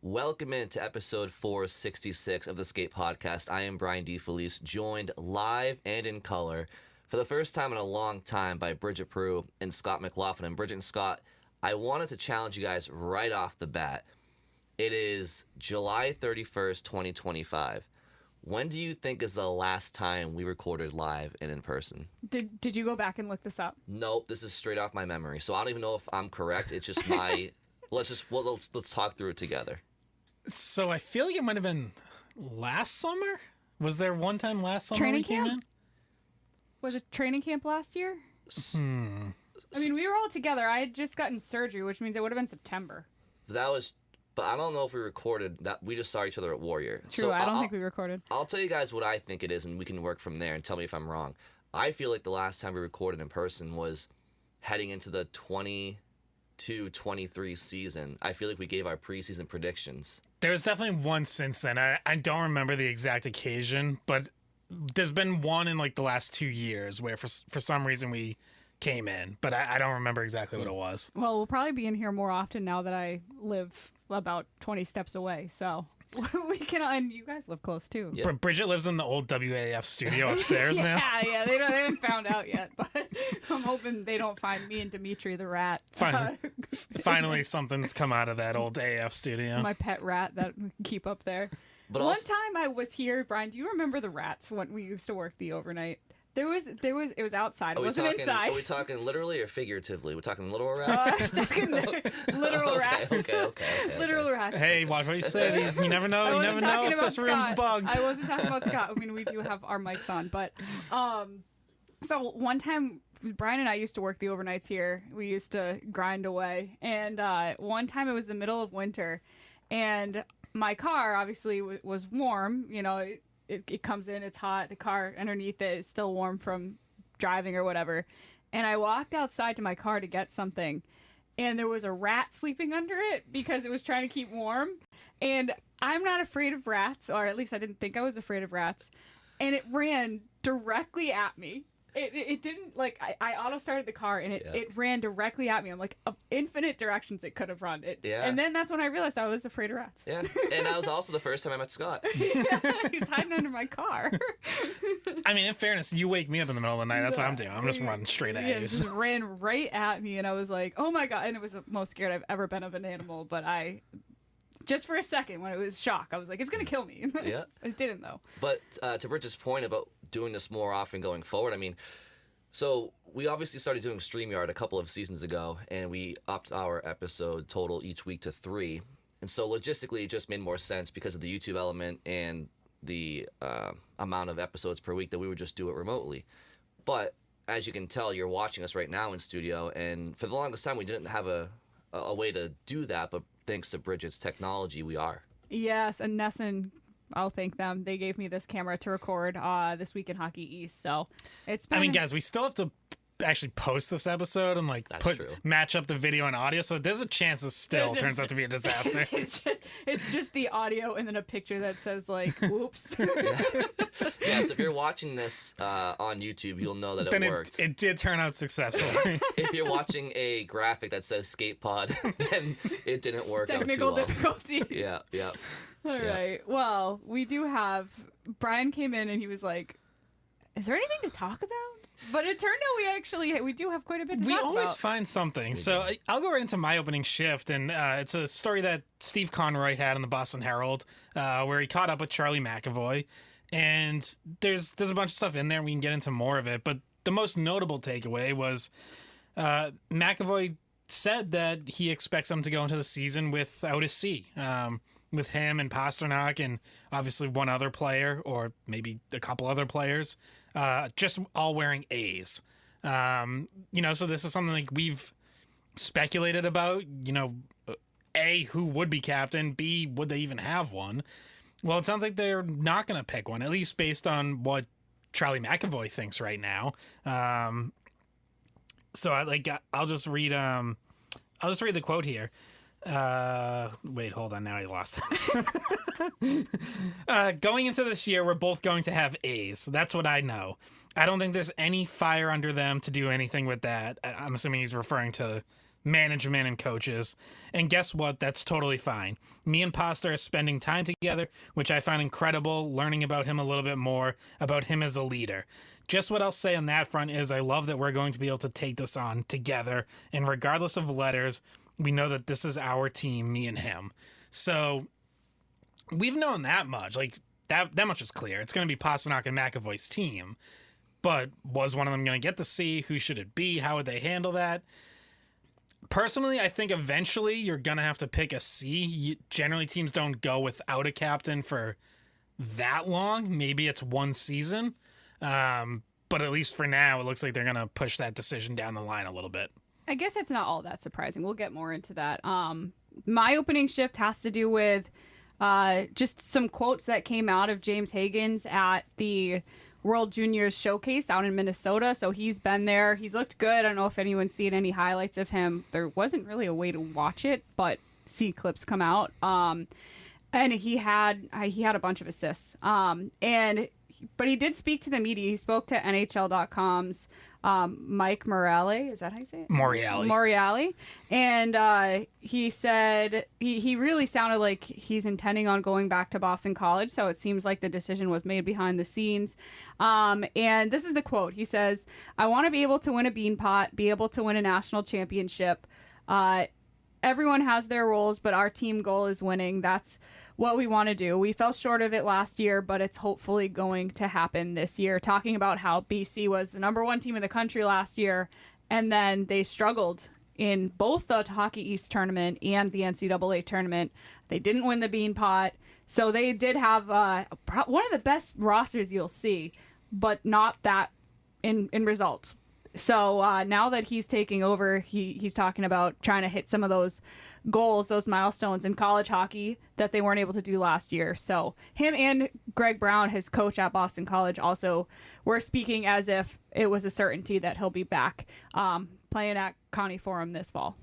Welcome into episode 466 of the Skate Podcast. I am Brian DeFelice, joined live and in color for the first time in a long time by Bridget Prue and Scott McLaughlin. And Bridget and Scott, I wanted to challenge you guys right off the bat. It is July 31st, 2025. When do you think is the last time we recorded live and in person? Did you go back and look this up? Nope, this is straight off my memory. So I don't even know if I'm correct. It's just my... let's talk through it together. So I feel like it might have been last summer. Was there one time last summer Training we came camp? in? Was it training camp last year? I mean, we were all together. I had just gotten surgery, which means it would have been September. That was... But I don't know if we recorded that. We just saw each other at Warrior. True, So I don't think we recorded. I'll tell you guys what I think it is, and we can work from there and tell me if I'm wrong. I feel like the last time we recorded in person was heading into the 22-23 season. I feel like we gave our preseason predictions. There was definitely one since then. I don't remember the exact occasion, but there's been one in like the last 2 years where for some reason we came in, but I don't remember exactly what it was. Well, we'll probably be in here more often now that I live about 20 steps away, so we can, and you guys live close too. Yeah. Bridget lives in the old weei-fm studio upstairs now. Yeah, they haven't found out yet, but I'm hoping they don't find me and Dimitri the rat. Finally, something's come out of that old AF studio. My pet rat that we can keep up there. But One also, time I was here, Brian, do you remember the rats when we used to work the overnight? It was outside. It wasn't inside. Are we talking literally or figuratively? We're talking literal I rats? was talking literal rats. Okay. Literal rats. Hey, watch what you say. You never know. I You wasn't never know talking if about this room's Scott. bugged. I wasn't talking about Scott. I mean, we do have our mics on, but so one time Brian and I used to work the overnights here. We used to grind away, and one time it was the middle of winter, and my car obviously was warm. You know, it comes in, it's hot. The car underneath it is still warm from driving or whatever. And I walked outside to my car to get something, and there was a rat sleeping under it because it was trying to keep warm. And I'm not afraid of rats, or at least I didn't think I was afraid of rats. And it ran directly at me. It didn't, like, I auto-started the car, and it ran directly at me. I'm like, infinite directions it could have run. And then that's when I realized I was afraid of rats. Yeah, and that was also the first time I met Scott. Yeah, he's hiding under my car. I mean, in fairness, you wake me up in the middle of the night. That's what I'm doing. I'm just running straight at you. It just ran right at me, and I was like, oh my God. And it was the most scared I've ever been of an animal, but just for a second, when it was shock, I was like, it's going to kill me. Yeah. It didn't, though. But to Bridget's point about doing this more often going forward, I mean, so we obviously started doing StreamYard a couple of seasons ago, and we upped our episode total each week to 3. And so logistically, it just made more sense because of the YouTube element and the amount of episodes per week that we would just do it remotely. But as you can tell, you're watching us right now in studio, and for the longest time, we didn't have a way to do that, but thanks to Bridget's technology, we are. Yes, and Nesson, I'll thank them. They gave me this camera to record This Week in Hockey East, so it's been... I mean, guys, we still have to actually post this episode and like match up the video and audio, so there's a chance this still turns out to be a disaster. It's just the audio and then a picture that says like whoops. Yeah, so if you're watching this on YouTube, you'll know that it worked. It did turn out successfully. If you're watching a graphic that says skate pod, then it didn't work. Technical out too difficulties. Yeah. All right. Well, we do have... Brian came in and he was like, is there anything to talk about? But it turned out we do have quite a bit to talk about. We always find something. So I'll go right into my opening shift, and it's a story that Steve Conroy had in the Boston Herald, where he caught up with Charlie McAvoy. And there's a bunch of stuff in there, and we can get into more of it. But the most notable takeaway was McAvoy said that he expects them to go into the season without a C. With him and Pasternak and obviously one other player, or maybe a couple other players, just all wearing A's. So this is something like we've speculated about, A, who would be captain, B, would they even have one? Well, it sounds like they're not going to pick one, at least based on what Charlie McAvoy thinks right now. So I'll just read the quote here. Wait, hold on. Now I lost it. Going into this year, we're both going to have A's. That's what I know. I don't think there's any fire under them to do anything with that. I'm assuming he's referring to management and coaches. And guess what? That's totally fine. Me and Pasta are spending time together, which I find incredible, learning about him a little bit more, about him as a leader. Just what I'll say on that front is I love that we're going to be able to take this on together. And regardless of letters, we know that this is our team, me and him. So we've known that much. Like, that much is clear. It's going to be Pasternak and McAvoy's team. But was one of them going to get the C? Who should it be? How would they handle that? Personally, I think eventually you're going to have to pick a C. Generally, teams don't go without a captain for that long. Maybe it's one season. But at least for now, it looks like they're going to push that decision down the line a little bit. I guess it's not all that surprising. We'll get more into that. My opening shift has to do with just some quotes that came out of James Hagens at the World Juniors Showcase out in Minnesota. So he's been there. He's looked good. I don't know if anyone's seen any highlights of him. There wasn't really a way to watch it, but see clips come out. And he had a bunch of assists. But he did speak to the media. He spoke to NHL.com's Mike Morale. Is that how you say it? Morale. And he said he really sounded like he's intending on going back to Boston College. So it seems like the decision was made behind the scenes. And this is the quote. He says, "I want to be able to win a Beanpot, be able to win a national championship. Everyone has their roles, but our team goal is winning. That's what we want to do. We fell short of it last year, but it's hopefully going to happen this year." Talking about how BC was the number one team in the country last year, and then they struggled in both the Hockey East tournament and the NCAA tournament. They didn't win the Beanpot, so they did have one of the best rosters you'll see, but not that in results. So now that he's taking over, he's talking about trying to hit some of those goals, those milestones in college hockey that they weren't able to do last year. So him and Greg Brown, his coach at Boston College, also were speaking as if it was a certainty that he'll be back playing at Connie Forum this fall.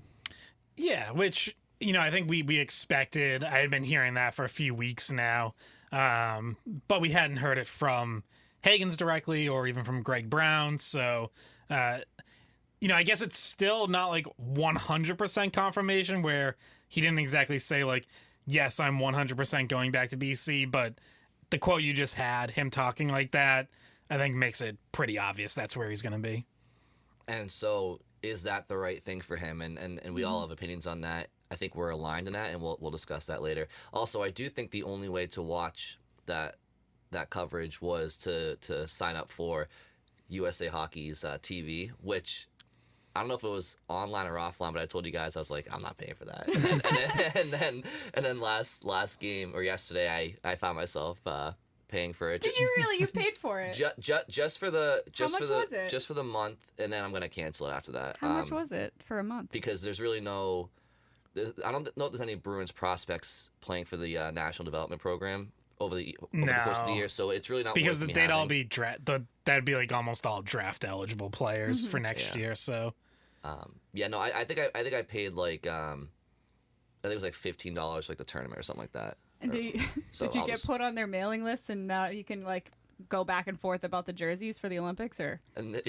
Yeah, which, I think we expected. I had been hearing that for a few weeks now, but we hadn't heard it from Hagens directly or even from Greg Brown. So I guess it's still not like 100% confirmation where he didn't exactly say like, yes, I'm 100% going back to BC, but the quote you just had, him talking like that, I think makes it pretty obvious that's where he's going to be. And so is that the right thing for him? And we all have opinions on that. I think we're aligned in that, and we'll discuss that later. Also, I do think the only way to watch that coverage was to sign up for USA Hockey's TV, which I don't know if it was online or offline, but I told you guys, I was like, I'm not paying for that. And then last game or yesterday, I found myself paying for it. Did you really? You paid for it? Just for the was it? just for the month, and then I'm gonna cancel it after that. How much was it for a month? Because there's really I don't know if there's any Bruins prospects playing for the National Development Program over the course of the year, so it's really not because worth me they'd having. all be that'd be like almost all draft eligible players for next year. So I think I paid like I think it was like $15 like the tournament or something like that. And did you get put on their mailing list, and now you can like go back and forth about the jerseys for the Olympics, or? And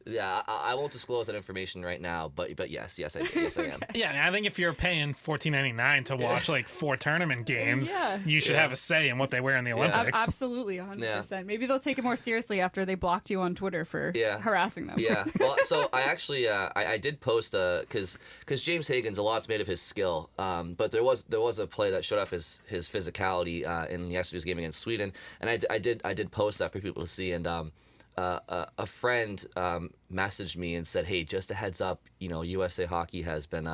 yeah, I won't disclose that information right now, but yes, I am. Yeah, I think if you're paying $14.99 to watch like 4 tournament games, you should have a say in what they wear in the Olympics. Absolutely, 100%. Yeah. Maybe they'll take it more seriously after they blocked you on Twitter for harassing them. Yeah. Well, so I actually I did post because James Hagens, a lot's made of his skill, but there was a play that showed off his physicality in yesterday's game against Sweden, and I did post that for people to see, and a friend messaged me and said, "Hey, just a heads up, USA Hockey has been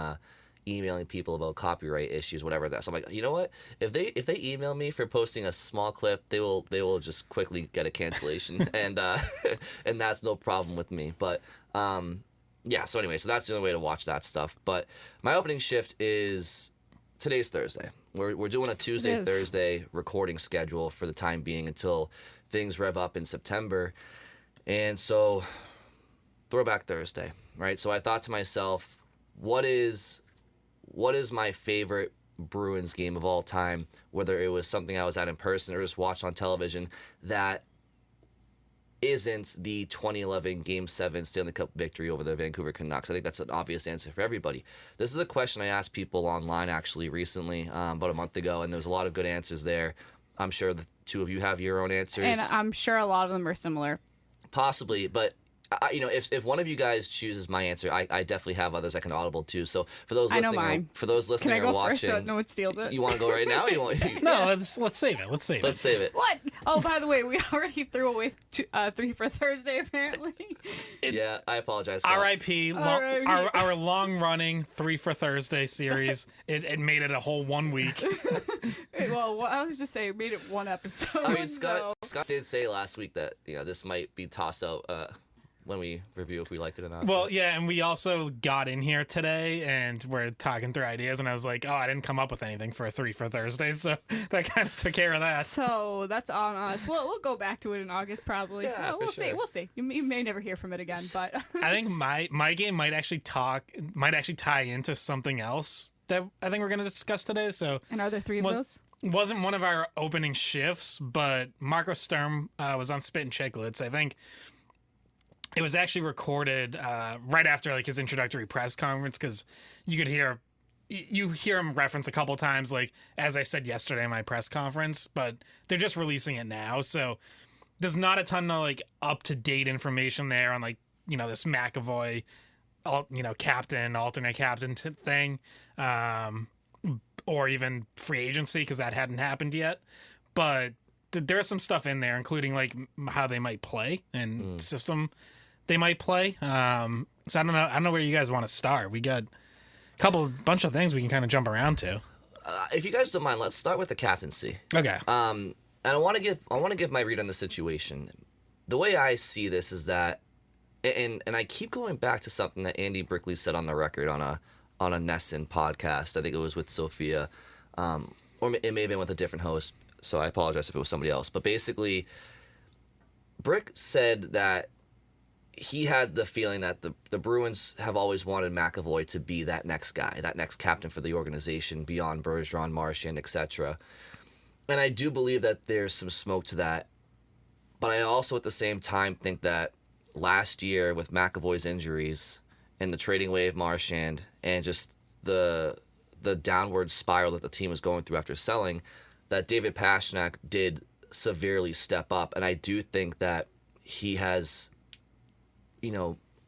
emailing people about copyright issues, whatever that." So I'm like, you know what? If they email me for posting a small clip, they will just quickly get a cancellation, and and that's no problem with me. But yeah. So anyway, so that's the only way to watch that stuff. But my opening shift is today's Thursday. We're doing a Tuesday Thursday recording schedule for the time being until things rev up in September. And so Throwback Thursday, right? So I thought to myself, what is my favorite Bruins game of all time, whether it was something I was at in person or just watched on television, that isn't the 2011 Game 7 Stanley Cup victory over the Vancouver Canucks. I think that's an obvious answer for everybody. This is a question I asked people online actually recently, about a month ago, and there was a lot of good answers there. I'm sure the two of you have your own answers. And I'm sure a lot of them are similar. Possibly, but if one of you guys chooses my answer, I definitely have others I can audible to. So for those I know listening, mine. for those listening Can I or go watching, first so no one steals it? you want to go right now? Or you want? No, let's save it. Let's save Let's save it. What? Oh, by the way, we already threw away 3 for Thursday, apparently. Yeah, I apologize. Scott. R.I.P. Our long-running 3 for Thursday series. It made it a whole 1 week. Well, I was just saying, we made it one episode. I mean, so. Scott did say last week that this might be tossed out when we review if we liked it or not. Well, yeah, and we also got in here today, and we're talking through ideas, and I was like, oh, I didn't come up with anything for a 3 for Thursday, so that kind of took care of that. So that's on us. We'll go back to it in August, probably. Yeah, we'll for see. sure. We'll see. You may never hear from it again, but I think my game might actually tie into something else that I think we're going to discuss today. So, and are there 3 of those? Wasn't one of our opening shifts, but Marco Sturm was on Spit and Chicklets. I think it was actually recorded right after like his introductory press conference, because you could hear him reference a couple times, like as I said yesterday in my press conference, but they're just releasing it now, so there's not a ton of like up to date information there on like this McAvoy, captain, alternate captain thing. Or even free agency, because that hadn't happened yet. But there's some stuff in there, including like how they might play and system they might play. So I don't know where you guys want to start. We got a bunch of things we can kind of jump around to. If you guys don't mind, let's start with the captaincy. Okay. And I want to give my read on the situation. The way I see this is that, and I keep going back to something that Andy Brickley said on the record on a Nesson podcast. I think it was with Sophia, or it may have been with a different host, so I apologize if it was somebody else. But basically, Brick said that he had the feeling that the Bruins have always wanted McAvoy to be that next guy, that next captain for the organization beyond Bergeron, Marchand, etc. And I do believe that there's some smoke to that. But I also at the same time think that last year with McAvoy's injuries and the trading away of Marchand and just the downward spiral that the team was going through after selling, that David Pastrnak did severely step up. And I do think that he has,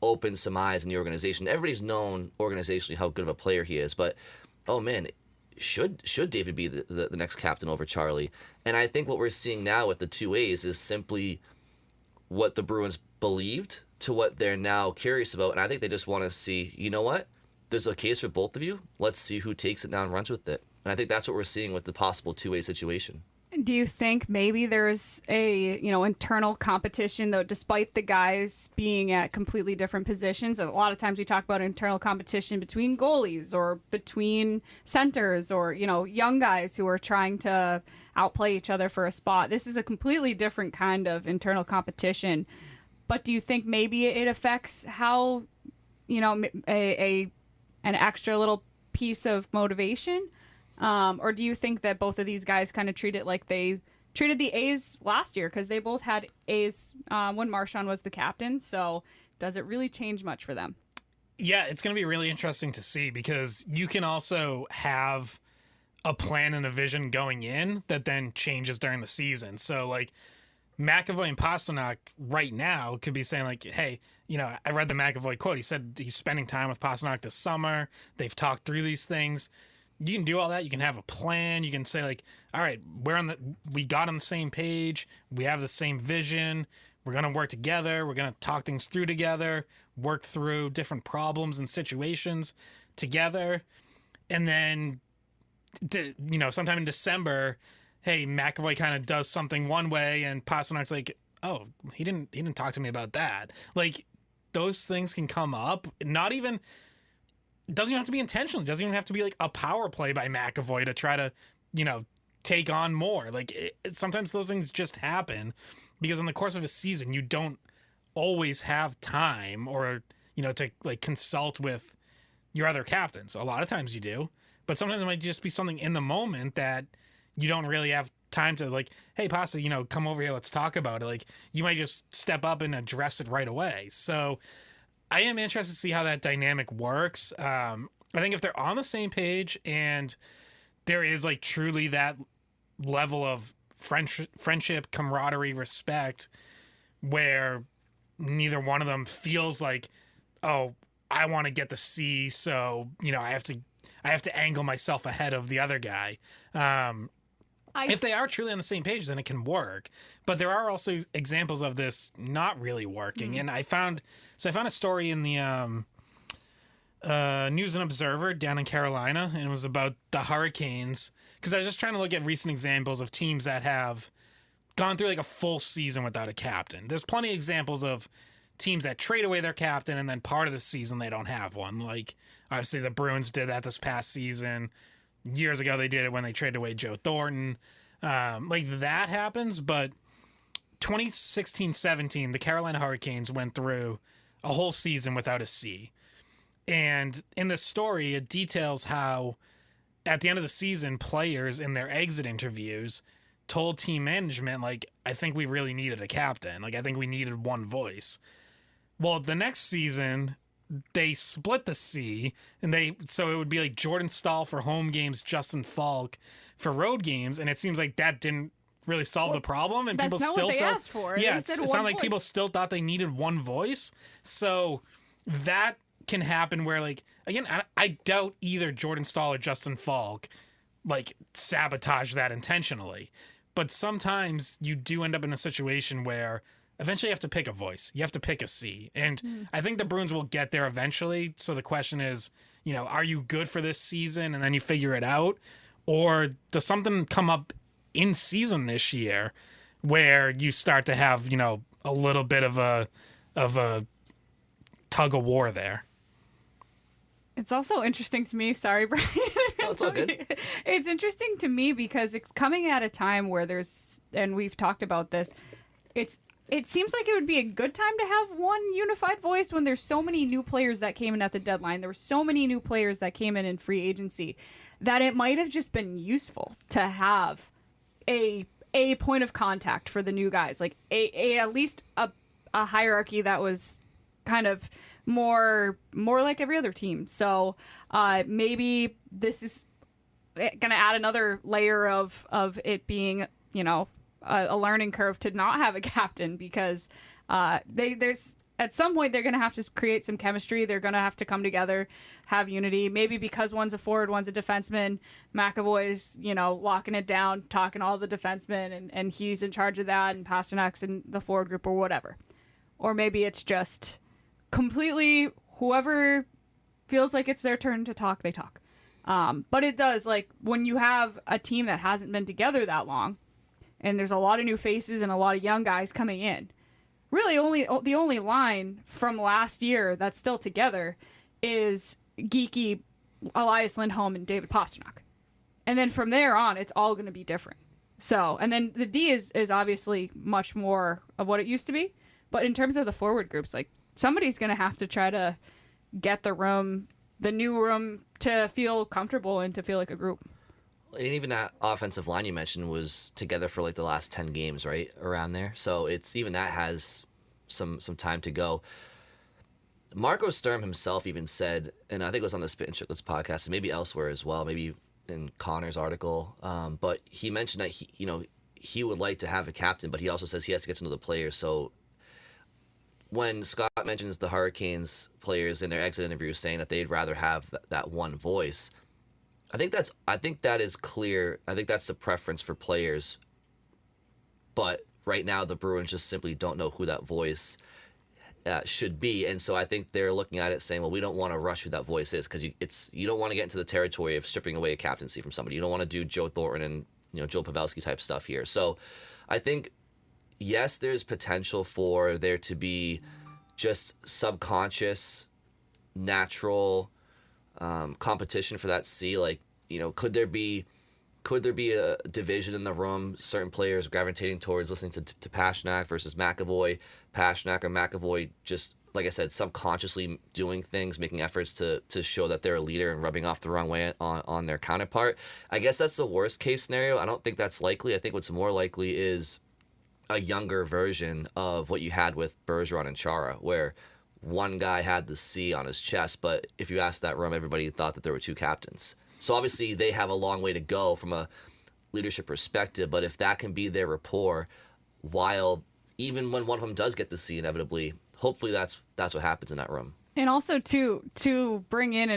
opened some eyes in the organization. Everybody's known organizationally how good of a player he is, but, oh man, should David be the next captain over Charlie? And I think what we're seeing now with the 2As is simply what the Bruins believed to what they're now curious about. And I think they just want to see, you know what? There's a case for both of you. Let's see who takes it now and runs with it. And I think that's what we're seeing with the possible 2A situation. Do you think maybe there's a internal competition, though, despite the guys being at completely different positions? A lot of times we talk about internal competition between goalies or between centers or young guys who are trying to outplay each other for a spot. This is a completely different kind of internal competition. But do you think maybe it affects how an extra little piece of motivation? Or do you think that both of these guys kind of treat it like they treated the A's last year, because they both had A's when Marchand was the captain? So does it really change much for them? Yeah, it's going to be really interesting to see, because you can also have a plan and a vision going in that then changes during the season. So like McAvoy and Pastrnak right now could be saying like, hey, I read the McAvoy quote. He said he's spending time with Pastrnak this summer. They've talked through these things. You can do all that. You can have a plan. You can say like, all right, we got on the same page. We have the same vision. We're going to work together. We're going to talk things through together, work through different problems and situations together. And then, sometime in December, hey, McAvoy kind of does something one way and Pasternak's like, oh, he didn't talk to me about that. Like, those things can come up. It doesn't even have to be intentional. It doesn't even have to be like a power play by McAvoy to try to, take on more. Like sometimes those things just happen because in the course of a season, you don't always have time or, to like consult with your other captains. A lot of times you do, but sometimes it might just be something in the moment that you don't really have time to like, hey, Pasta, come over here, let's talk about it. Like, you might just step up and address it right away. So I am interested to see how that dynamic works. I think if they're on the same page and there is like truly that level of friendship, camaraderie, respect, where neither one of them feels like, oh, I want to get the C, so I have to angle myself ahead of the other guy. If they are truly on the same page, then it can work. But there are also examples of this not really working. And I found a story in the News and Observer down in Carolina, and it was about the Hurricanes, because I was just trying to look at recent examples of teams that have gone through like a full season without a captain. There's plenty of examples of teams that trade away their captain and then part of the season they don't have one. Like, obviously the Bruins did that this past season. Years ago they did it when they traded away Joe Thornton. Like, that happens, but 2016-17, the Carolina Hurricanes went through a whole season without a C. And in this story, it details how at the end of the season, players in their exit interviews told team management, like, I think we really needed a captain. Like, I think we needed one voice. Well, the next season, they split the C, and so it would be like Jordan Stahl for home games, Justin Falk for road games, and it seems like that didn't really solve the problem, and people still what they felt, asked for. yeah, it sounded like people still thought they needed one voice. So that can happen where, like, again, I doubt either Jordan Stahl or Justin Falk like sabotage that intentionally, but sometimes you do end up in a situation where eventually you have to pick a voice. You have to pick a C. And I think the Bruins will get there eventually. So the question is, are you good for this season and then you figure it out? Or does something come up in season this year where you start to have, a little bit of a tug of war there? It's also interesting to me. Sorry, Brian. No, it's all good. It's interesting to me because it's coming at a time where and we've talked about this, it seems like it would be a good time to have one unified voice when there's so many new players that came in at the deadline. There were so many new players that came in free agency that it might have just been useful to have a point of contact for the new guys, like at least a hierarchy that was kind of more like every other team. So maybe this is going to add another layer of it being, a learning curve to not have a captain, because there's at some point they're going to have to create some chemistry. They're going to have to come together, have unity. Maybe because one's a forward, one's a defenseman, McAvoy's, locking it down, talking to all the defensemen, and he's in charge of that, and Pasternak's in the forward group or whatever. Or maybe it's just completely whoever feels like it's their turn to talk, they talk. But it does, like, when you have a team that hasn't been together that long, and there's a lot of new faces and a lot of young guys coming in, really the only line from last year that's still together is Geeky, Elias Lindholm, and David Pastrnak. And then from there on, it's all going to be different. So, and then the D is obviously much more of what it used to be. But in terms of the forward groups, like, somebody's going to have to try to get the new room to feel comfortable and to feel like a group. And even that offensive line you mentioned was together for like the last 10 games, right? Around there. So it's even that has some time to go. Marco Sturm himself even said, and I think it was on the Spit and Chicklets podcast and maybe elsewhere as well, maybe in Connor's article, but he mentioned that he would like to have a captain, but he also says he has to get to know the players. So when Scott mentions the Hurricanes players in their exit interview saying that they'd rather have that one voice, I think that is clear. I think that's the preference for players. But right now, the Bruins just simply don't know who that voice should be, and so I think they're looking at it saying, "Well, we don't want to rush who that voice is because you don't want to get into the territory of stripping away a captaincy from somebody. You don't want to do Joe Thornton and Joe Pavelski type stuff here." So, I think yes, there's potential for there to be just subconscious, natural competition for that C. Like, could there be a division in the room, certain players gravitating towards listening to Pastrnak versus McAvoy, Pastrnak or McAvoy just like I said, subconsciously doing things, making efforts to show that they're a leader and rubbing off the wrong way on their counterpart. I guess that's the worst case scenario. I don't think that's likely. I think what's more likely is a younger version of what you had with Bergeron and Chara, where one guy had the C on his chest, but if you asked that room, everybody thought that there were two captains. So obviously they have a long way to go from a leadership perspective, but if that can be their rapport, while even when one of them does get the C inevitably, hopefully that's what happens in that room. And also to bring in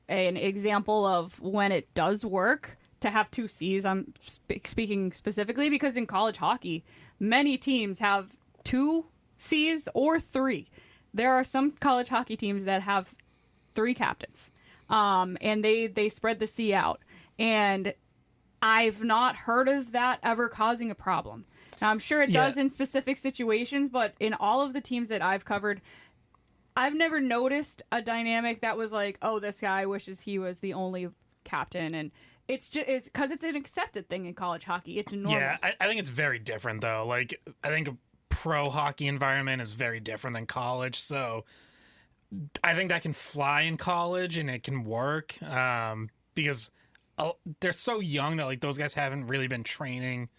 an example of when it does work to have two C's. I'm speaking specifically because in college hockey, many teams have two C's or three. There are some college hockey teams that have three captains, and they spread the C out. And I've not heard of that ever causing a problem. Now, I'm sure it does in specific situations, but in all of the teams that I've covered, I've never noticed a dynamic that was like, oh, this guy wishes he was the only captain. And it's just because it's an accepted thing in college hockey. It's normal. Yeah, I think it's very different, though. Like, I think a pro hockey environment is very different than college. So I think that can fly in college and it can work because they're so young that, like, those guys haven't really been training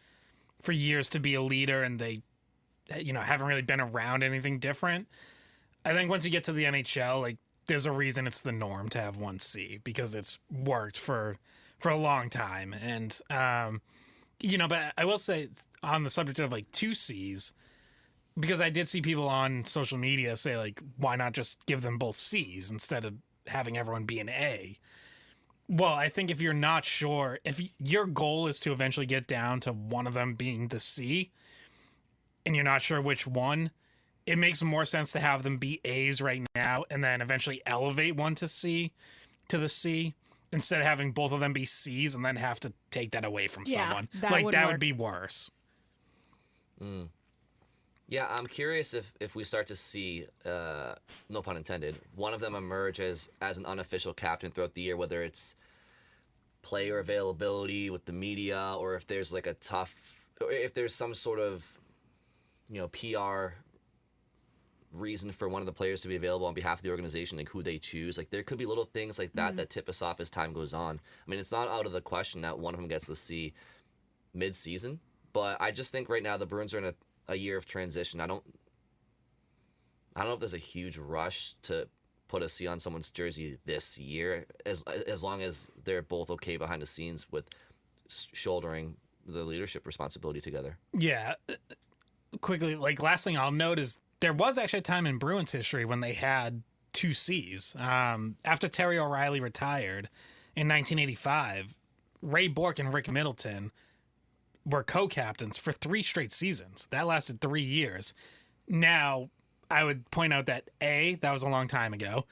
for years to be a leader, and they, haven't really been around anything different. I think once you get to the NHL, like, there's a reason it's the norm to have 1C because it's worked for a long time. And, but I will say on the subject of like 2Cs, because I did see people on social media say, like, why not just give them both C's instead of having everyone be an A? Well, I think if you're not sure, if your goal is to eventually get down to one of them being the C, and you're not sure which one, it makes more sense to have them be A's right now and then eventually elevate one to the C, instead of having both of them be C's and then have to take that away from someone. That would be worse. Yeah, I'm curious if we start to see, no pun intended, one of them emerge as an unofficial captain throughout the year, whether it's player availability with the media or if there's like if there's some sort of, PR reason for one of the players to be available on behalf of the organization, like who they choose. Like there could be little things like that that tip us off as time goes on. I mean, it's not out of the question that one of them gets the C mid-season, but I just think right now the Bruins are in a year of transition. I don't know if there's a huge rush to put a C on someone's jersey this year, as long as they're both okay behind the scenes with shouldering the leadership responsibility together. Yeah. Quickly, like, last thing I'll note is there was actually a time in Bruins history when they had 2 C's. After Terry O'Reilly retired in 1985, Ray Bourque and Rick Middleton were co-captains for 3 straight seasons. That lasted 3 years. Now, I would point out that A, that was a long time ago,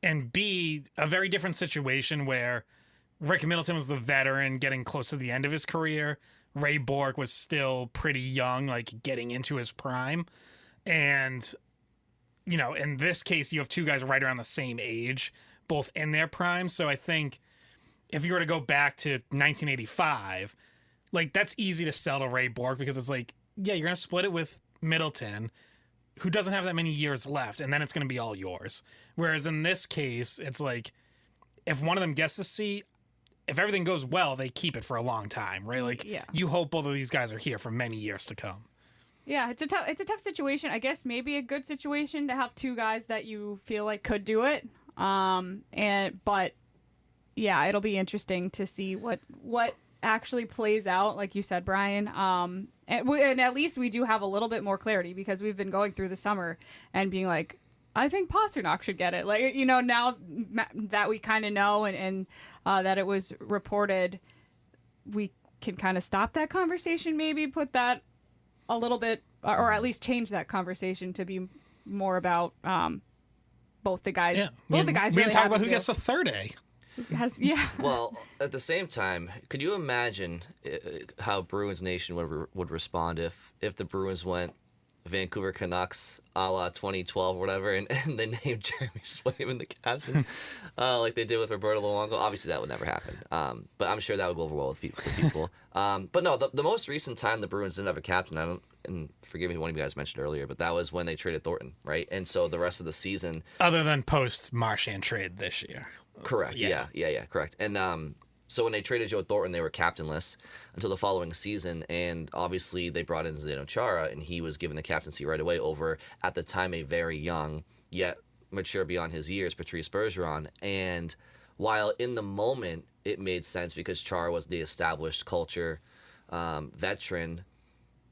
and B, a very different situation where Rick Middleton was the veteran getting close to the end of his career. Ray Bourque was still pretty young, like getting into his prime. And, in this case, you have 2 guys right around the same age, both in their prime. So I think if you were to go back to 1985, like, that's easy to sell to Ray Bourque because it's like, yeah, you're going to split it with Middleton, who doesn't have that many years left, and then it's going to be all yours. Whereas in this case, it's like, if one of them gets the C, if everything goes well, they keep it for a long time, right? Like, you hope both of these guys are here for many years to come. Yeah, it's a tough situation. I guess maybe a good situation to have 2 guys that you feel like could do it. But yeah, it'll be interesting to see what actually plays out, like you said, Brian. And at least we do have a little bit more clarity because we've been going through the summer and being like, I think Pasternak should get it. Like, now that we kind of know and that it was reported, we can kind of stop that conversation, maybe put that a little bit, or at least change that conversation to be more about both the guys. Yeah, both the guys. We really can talk about who gets the third A. Well, at the same time, could you imagine how Bruins Nation would respond if the Bruins went Vancouver Canucks a la 2012 or whatever, and they named Jeremy Swayman the captain, like they did with Roberto Luongo? Obviously, that would never happen, but I'm sure that would go over well with people. But no, the most recent time the Bruins didn't have a captain, and forgive me if one of you guys mentioned earlier, but that was when they traded Thornton, right? And so the rest of the season, Other than post Marchand trade this year. correct, yeah, correct. And so when they traded Joe Thornton, they were captainless until the following season, and obviously they brought in Zdeno Chara, and he was given the captaincy right away over, at the time, a very young, yet mature beyond his years, Patrice Bergeron. And while in the moment it made sense because Chara was the established culture veteran,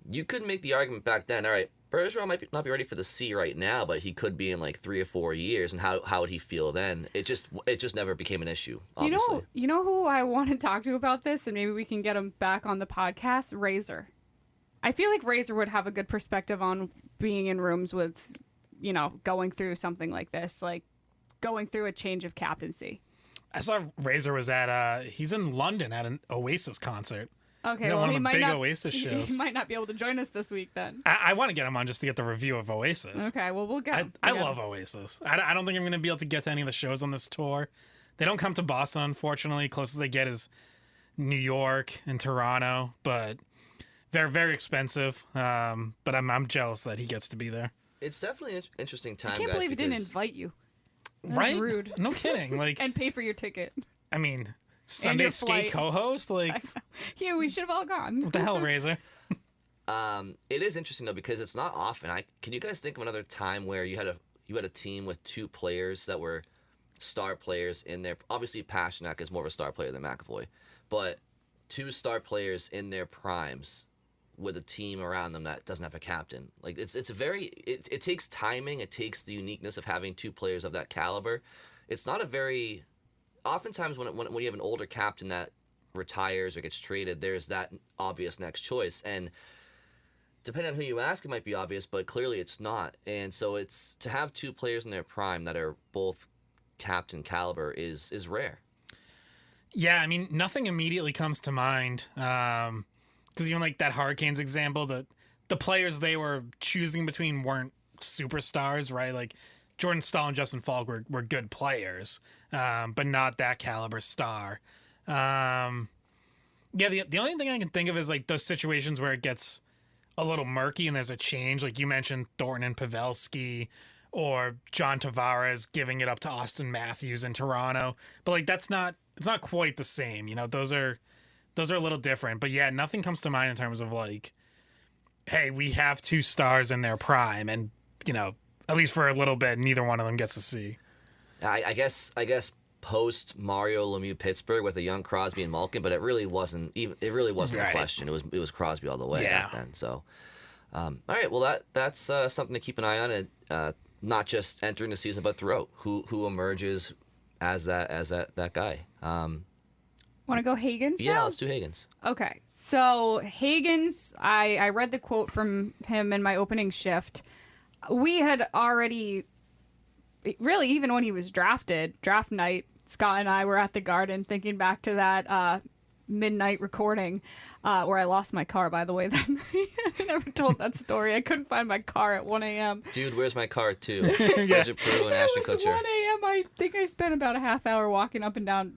you could make the argument back then, all right, Bergeron might not be ready for the C right now, but he could be in like 3 or 4 years, and how would he feel then? It just never became an issue, obviously. You know who I want to talk to about this, and maybe we can get him back on the podcast? Razor. I feel like Razor would have a good perspective on being in rooms with, going through something like this, like going through a change of captaincy. I saw Razor was he's in London at an Oasis concert. Okay, well, one he of the big not, Oasis shows. He might not be able to join us this week then. I want to get him on just to get the review of Oasis. Okay, well, we'll get him. I love Oasis. I don't think I'm going to be able to get to any of the shows on this tour. They don't come to Boston, unfortunately. Closest they get is New York and Toronto, but they're very expensive. But I'm jealous that he gets to be there. It's definitely an interesting time, I can't guys, believe he didn't because invite you. That's Right? rude. No kidding. Like, And pay for your ticket. I mean, Sunday your skate flight. co-host? Like, Yeah, we should have all gone. what the hell, Razor? It is interesting though because it's not often. Can you guys think of another time where you had a team with 2 players that were star players in their, obviously Pasternak is more of a star player than McAvoy, but 2 star players in their primes with a team around them that doesn't have a captain. Like it takes timing. It takes the uniqueness of having 2 players of that caliber. It's not a very, oftentimes when you have an older captain that retires or gets traded, there's that obvious next choice. And depending on who you ask, it might be obvious, but clearly it's not. And so it's to have 2 players in their prime that are both captain caliber is rare. Yeah, I mean, nothing immediately comes to mind. Because even like that Hurricanes example, the players they were choosing between weren't superstars, right? Like Jordan Stahl and Justin Falk were good players, but not that caliber star. Yeah, the only thing I can think of is like those situations where it gets a little murky and there's a change. Like you mentioned Thornton and Pavelski, or John Tavares giving it up to Austin Matthews in Toronto. But like it's not quite the same. Those are a little different. But yeah, nothing comes to mind in terms of like, hey, we have 2 stars in their prime, and at least for a little bit, neither one of them gets to see. I guess post Mario Lemieux Pittsburgh with a young Crosby and Malkin, but it really wasn't Right. a question. It was Crosby all the way Yeah. back then. So, all right, well that's something to keep an eye on, and not just entering the season, but throughout. Who emerges as that guy? Want to go Hagens Yeah, now? let's do Hagens. Okay. So Hagens, I read the quote from him in my opening shift. We had already, really, even when he was drafted, draft night, Scott and I were at the Garden thinking back to that midnight recording where I lost my car, by the way. That night. I never told that story. I couldn't find my car at 1 a.m. Dude, where's my car too? Bridget Prue and Ashton It was Kutcher. 1 a.m. I think I spent about a half hour walking up and down,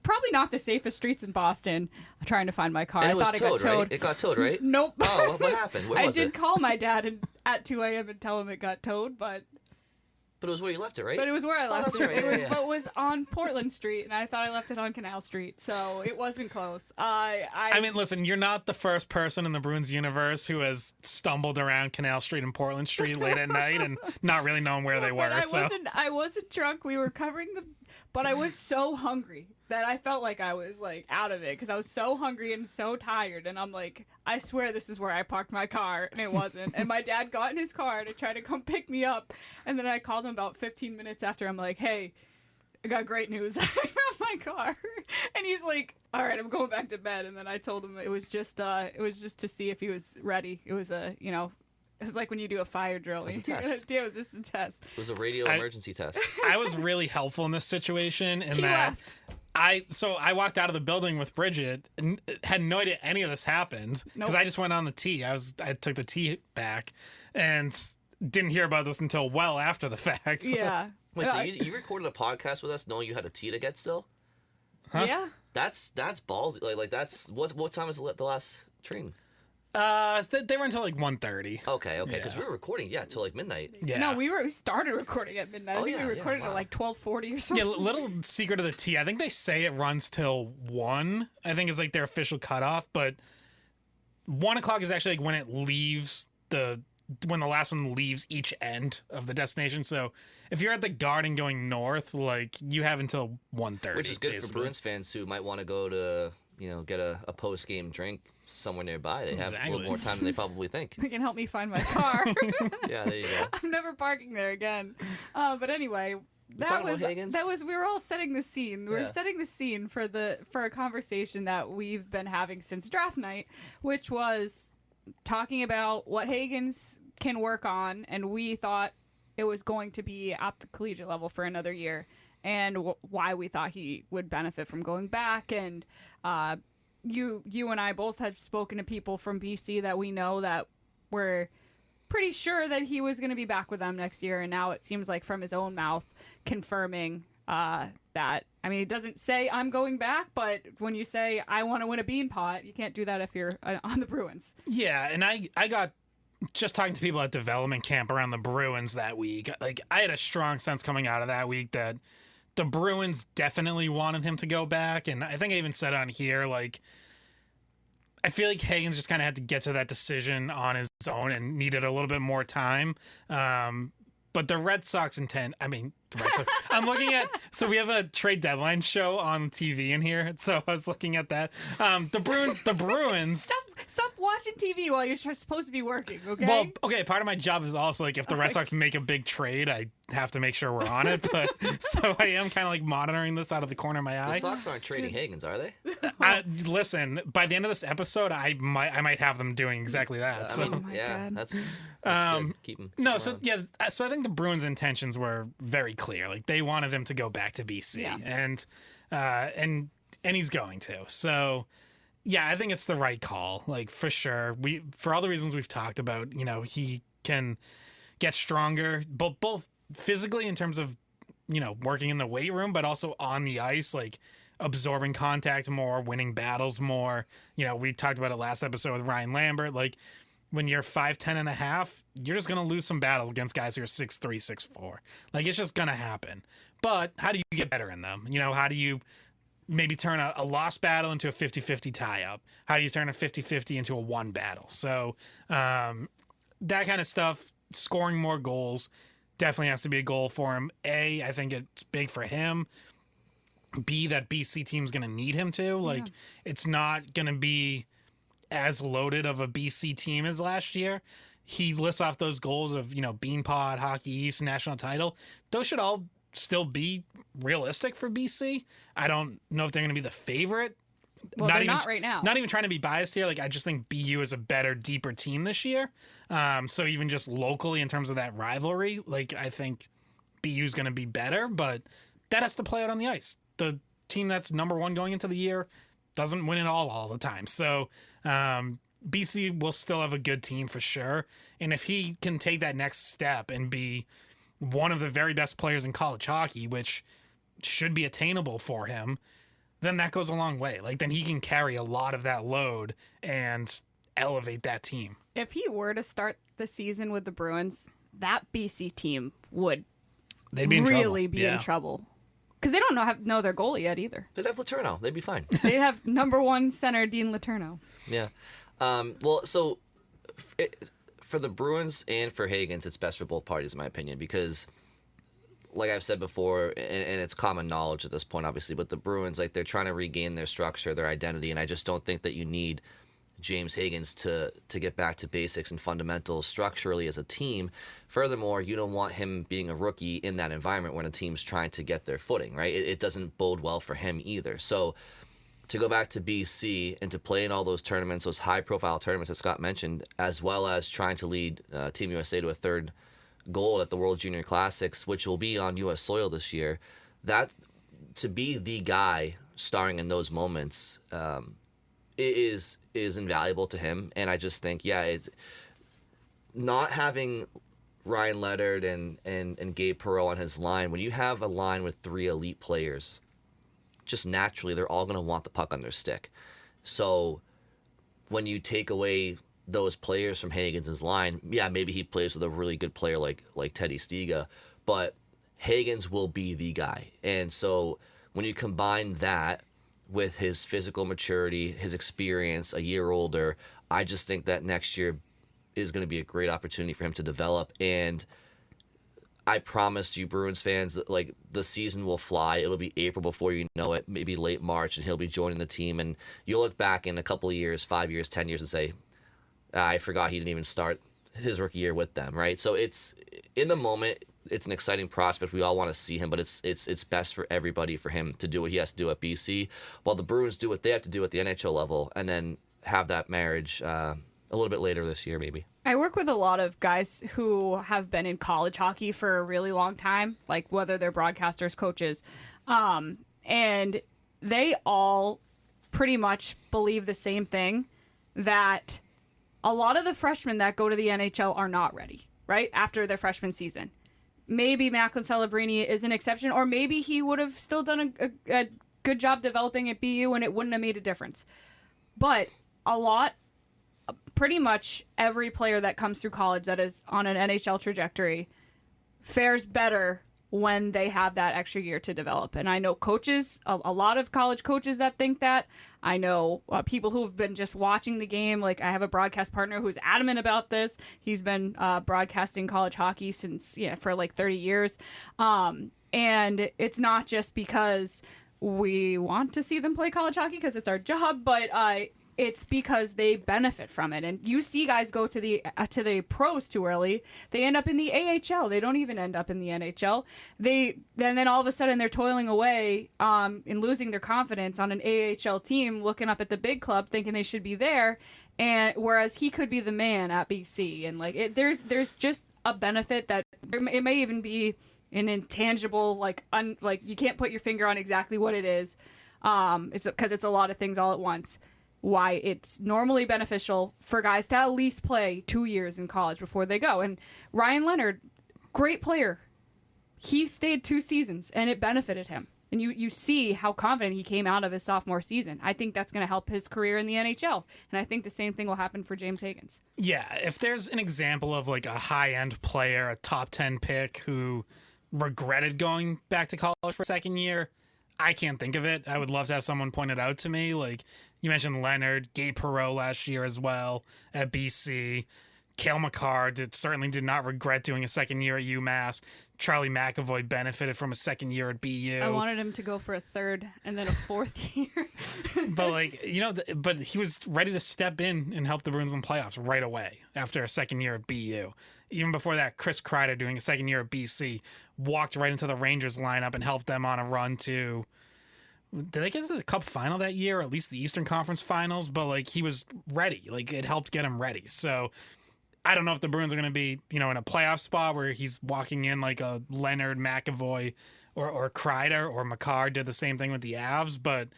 probably not the safest streets in Boston, trying to find my car. And I it was thought towed, it got towed. right? It got towed, right? Nope. Oh, what happened? Where I was did it? call my dad at 2 a.m. and tell him it got towed, but But it was where you left it, right? it was where I left that's it. right, It was, yeah. but it was on Portland Street, and I thought I left it on Canal Street, so it wasn't close. I mean, listen, you're not the first person in the Bruins universe who has stumbled around Canal Street and Portland Street late at night and not really knowing where they but were. I wasn't drunk. We were covering but I was so hungry that I felt like I was like out of it because I was so hungry and so tired, and I'm like, I swear this is where I parked my car, and it wasn't. And my dad got in his car to try to come pick me up, and then I called him about 15 minutes after. I'm like, hey, I got great news. I found my car. And he's like, all right, I'm going back to bed. And then I told him it was just to see if he was ready. It was it's like when you do a fire drill. It was a test. Yeah, it was just a test. It was a radio emergency test. I was really helpful in this situation in He that left. I walked out of the building with Bridget and had no idea any of this happened because Nope. I just went on the tee. I took the tee back and didn't hear about this until well after the fact. Yeah. Wait, so you recorded a podcast with us knowing you had a tea to get still? Huh? Yeah. That's ballsy. Like that's what time was the last train? They were until like 1:30. Okay, because Yeah. we were recording, till like midnight. Yeah. No, we started recording at midnight. I think yeah, we yeah, recorded wow. at like 12:40 or Yeah, something. little secret of the tea. I think they say it runs till 1. I think is like their official cutoff, but 1 o'clock is actually like when it leaves when the last one leaves each end of the destination. So if you're at the Garden going north, like you have until 1:30, Which is good for basically. Bruins fans who might want to go to, get a post-game drink somewhere nearby. They have a Exactly. little more time than they probably think. They can help me find my car. Yeah, there you go. I'm never parking there again. But anyway, talking about Hagens? we were all setting the scene. We were Yeah. setting the scene for a conversation that we've been having since draft night, which was talking about what Hagens can work on, and we thought it was going to be at the collegiate level for another year, and why we thought he would benefit from going back. And you and I both have spoken to people from BC that we know that were pretty sure that he was going to be back with them next year, and now it seems like from his own mouth confirming that. I mean, it doesn't say I'm going back, but when you say I want to win a bean pot, you can't do that if you're on the Bruins. Yeah, and I got just talking to people at development camp around the Bruins that week. Like I had a strong sense coming out of that week that the Bruins definitely wanted him to go back, and I think I even said on here, like, I feel like Hagens just kind of had to get to that decision on his own and needed a little bit more time. But the Red Sox the Red Sox. I'm looking at, so we have a trade deadline show on TV in here. So I was looking at that. The Bruins. Stop watching TV while you're supposed to be working, okay? Well, okay, part of my job is also like if the Red Sox make a big trade, I have to make sure we're on it. But so I am kind of like monitoring this out of the corner of my The eye. Sox aren't trading Hagens, are they? Listen, by the end of this episode, I might have them doing exactly that. So. I mean, my yeah, God. that's good. Keep him. No, so yeah, so I think the Bruins' intentions were very clear. Like they wanted him to go back to BC, Yeah. and he's going to. So yeah, I think it's the right call. Like for sure, for all the reasons we've talked about, he can get stronger, both physically in terms of working in the weight room, but also on the ice, like absorbing contact more, winning battles more. We talked about it last episode with Ryan Lambert, like. When you're 5'10" and a half, you're just going to lose some battles against guys who are 6'3", 6'4". Like, it's just going to happen. But how do you get better in them? How do you maybe turn a lost battle into a 50-50 tie-up? How do you turn a 50-50 into a one battle? So that kind of stuff, scoring more goals, definitely has to be a goal for him. A, I think it's big for him. B, that BC team's going to need him to. Like, it's not going to be as loaded of a BC team as last year. He lists off those goals of, Beanpot, Hockey East, national title. Those should all still be realistic for BC. I don't know if they're going to be the favorite. Well, they're not right now. Not even trying to be biased here. Like, I just think BU is a better, deeper team this year. So even just locally in terms of that rivalry, like, I think BU is going to be better, but that has to play out on the ice. The team that's number one going into the year doesn't win it all the time. So BC will still have a good team for sure. And if he can take that next step and be one of the very best players in college hockey, which should be attainable for him, then that goes a long way. Like, then he can carry a lot of that load and elevate that team. If he were to start the season with the Bruins, that BC team would They'd be in really trouble. be in trouble. Because they don't know their goalie yet either. They'd have Letourneau. They'd be fine. They have number one center, Dean Letourneau. Yeah. Well, so for the Bruins and for Hagens, it's best for both parties, in my opinion, because like I've said before, and it's common knowledge at this point, obviously, but the Bruins, like, they're trying to regain their structure, their identity, and I just don't think that you need James Hagens to get back to basics and fundamentals structurally as a team. Furthermore, you don't want him being a rookie in that environment when a team's trying to get their footing, right? It doesn't bode well for him either. So to go back to BC and to play in all those tournaments, those high-profile tournaments that Scott mentioned, as well as trying to lead Team USA to a third gold at the World Junior Classics, which will be on U.S. soil this year, that to be the guy starring in those moments is invaluable to him. And I just think, it's not having Ryan Leonard and Gabe Perreault on his line. When you have a line with three elite players, just naturally they're all going to want the puck on their stick. So when you take away those players from Hagens' line, yeah, maybe he plays with a really good player like Teddy Stiga, but Hagens will be the guy. And so when you combine that with his physical maturity, his experience, a year older, I just think that next year is going to be a great opportunity for him to develop. And I promised you, Bruins fans, that like the season will fly. It'll be April before you know it, maybe late March, and he'll be joining the team. And you'll look back in a couple of years, 5 years, 10 years, and say, I forgot he didn't even start his rookie year with them, right? So it's in the moment, it's an exciting prospect. We all want to see him, but it's best for everybody for him to do what he has to do at BC, while the Bruins do what they have to do at the NHL level, and then have that marriage a little bit later this year, maybe. I work with a lot of guys who have been in college hockey for a really long time, like whether they're broadcasters, coaches, and they all pretty much believe the same thing, that a lot of the freshmen that go to the NHL are not ready, right, after their freshman season. Maybe Macklin Celebrini is an exception, or maybe he would have still done a good job developing at BU and it wouldn't have made a difference. But pretty much every player that comes through college that is on an NHL trajectory fares better when they have that extra year to develop. And I know coaches, a lot of college coaches that think that. I know people who have been just watching the game. Like I have a broadcast partner who's adamant about this. He's been broadcasting college hockey for like 30 years. And it's not just because we want to see them play college hockey because it's our job, but it's because they benefit from it. And you see guys go to the pros too early. They end up in the AHL. They don't even end up in the NHL. Then all of a sudden they're toiling away and losing their confidence on an AHL team, looking up at the big club, thinking they should be there. And whereas he could be the man at BC. And like there's just a benefit that it may even be an intangible, like you can't put your finger on exactly what it is. It's because it's a lot of things all at once. Why it's normally beneficial for guys to at least play 2 years in college before they go. And Ryan Leonard, great player. He stayed 2 seasons and it benefited him. And you see how confident he came out of his sophomore season. I think that's going to help his career in the NHL. And I think the same thing will happen for James Hagens. Yeah, if there's an example of like a high-end player, a top 10 pick who regretted going back to college for a second year, I can't think of it. I would love to have someone point it out to me. Like you mentioned Leonard, Gabe Perreault last year as well at BC. Cale Makar certainly did not regret doing a second year at UMass. Charlie McAvoy benefited from a second year at BU. I wanted him to go for a third and then a fourth year. But but he was ready to step in and help the Bruins in playoffs right away after a second year at BU. Even before that, Chris Kreider doing a second year at BC walked right into the Rangers lineup and helped them on a run to. Did they get to the Cup final that year, or at least the Eastern Conference Finals? But like he was ready. Like it helped get him ready. So I don't know if the Bruins are going to be, in a playoff spot where he's walking in like a Leonard, McAvoy, or Kreider or Makar did the same thing with the Avs. But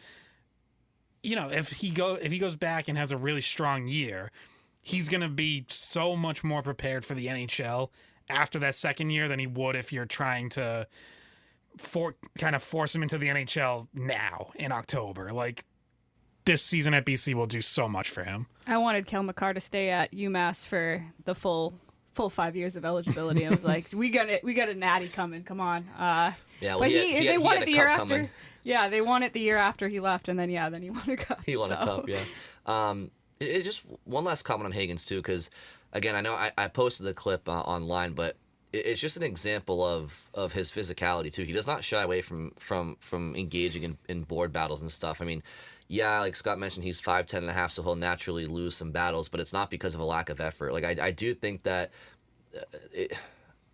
if he goes back and has a really strong year, he's going to be so much more prepared for the NHL after that second year than he would if you're trying to force him into the NHL now in October. Like this season at BC will do so much for him. I wanted Cale Makar to stay at UMass for the full 5 years of eligibility. I was like, we got a natty coming. Come on. But they won it the year after. Coming. Yeah, they won it the year after he left, and then he won a cup. He won a cup. Yeah. It just one last comment on Hagens too, because again, I know I posted the clip online, but it's just an example of his physicality too. He does not shy away from engaging in board battles and stuff. I mean, yeah, like Scott mentioned, he's 5'10" and a half, so he'll naturally lose some battles, but it's not because of a lack of effort. Like I do think that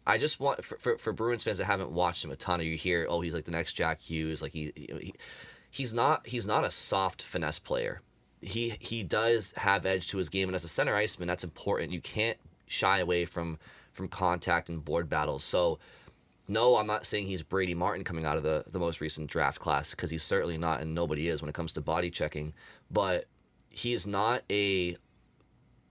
I just want for Bruins fans that haven't watched him a ton, or you hear, oh, he's like the next Jack Hughes, like he's not a soft finesse player. He does have edge to his game, and as a center iceman, that's important. You can't shy away from contact and board battles. So no, I'm not saying he's Brady Martin coming out of the most recent draft class, because he's certainly not, and nobody is when it comes to body checking, but he's not a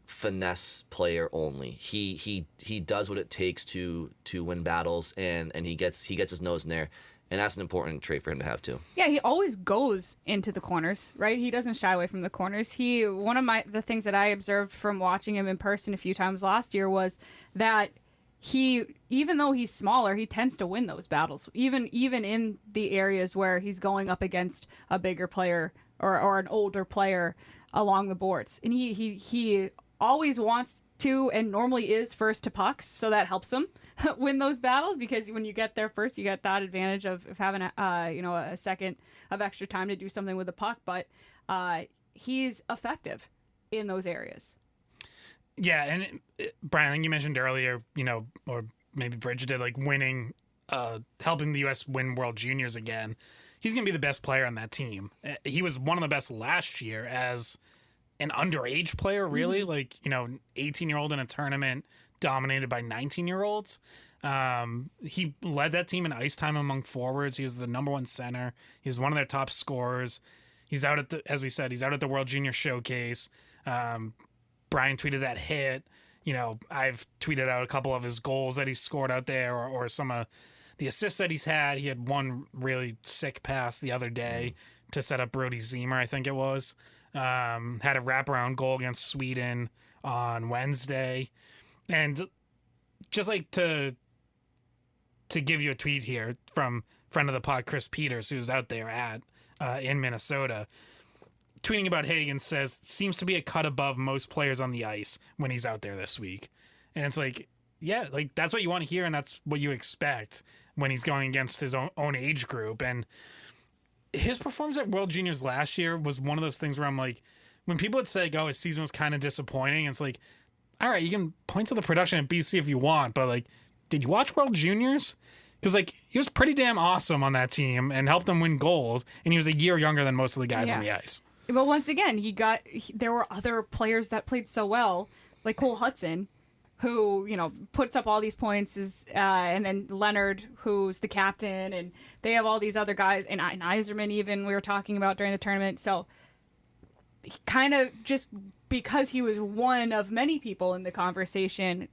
finesse player only. He does what it takes to win battles, and he gets his nose in there And that's an important trait for him to have too. Yeah, he always goes into the corners, right? He doesn't shy away from the corners. One of the things that I observed from watching him in person a few times last year was that even though he's smaller, he tends to win those battles. Even in the areas where he's going up against a bigger player or an older player along the boards. And he always wants to and normally is first to pucks, so that helps him win those battles, because when you get there first, you get that advantage of having a second of extra time to do something with the puck. But he's effective in those areas. Yeah, and Brian, I think you mentioned earlier, or maybe Bridget did, like winning, helping the U.S. win World Juniors again. He's going to be the best player on that team. He was one of the best last year as an underage player, really. Mm-hmm. 18-year-old in a tournament dominated by 19-year-olds. He led that team in ice time among forwards. He was the number one center. He was one of their top scorers. He's out as we said, he's out at the World Junior Showcase. Brian tweeted that hit. I've tweeted out a couple of his goals that he scored out there, or some of the assists that he's had. He had one really sick pass the other day to set up Brody Zimmer, I think it was. Had a wraparound goal against Sweden on Wednesday. And just like to give you a tweet here from friend of the pod, Chris Peters, who's out there in Minnesota, tweeting about Hagens, says, seems to be a cut above most players on the ice when he's out there this week. And it's like, yeah, like that's what you want to hear, and that's what you expect when he's going against his own age group. And his performance at World Juniors last year was one of those things where I'm like, when people would say, his season was kind of disappointing, it's like, all right, you can point to the production at BC if you want, but like, did you watch World Juniors? Because like, he was pretty damn awesome on that team and helped them win gold, and he was a year younger than most of the guys on the ice. But once again, there were other players that played so well, like Cole Hudson, who puts up all these points, and then Leonard, who's the captain, and they have all these other guys, and Yzerman even we were talking about during the tournament. So kind of just because he was one of many people in the conversation,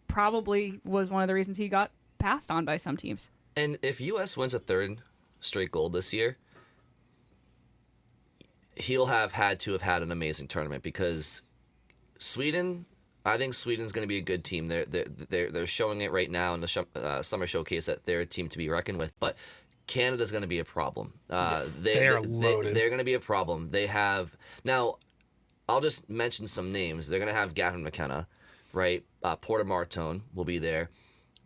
probably was one of the reasons he got passed on by some teams. And if U.S. wins a third straight gold this year, he'll have had to have had an amazing tournament, because Sweden, I think Sweden's going to be a good team. They're showing it right now in the summer showcase that they're a team to be reckoned with. But Canada's going to be a problem. They're loaded. They're going to be a problem. They have now. I'll just mention some names. They're going to have Gavin McKenna, right? Porter Martone will be there.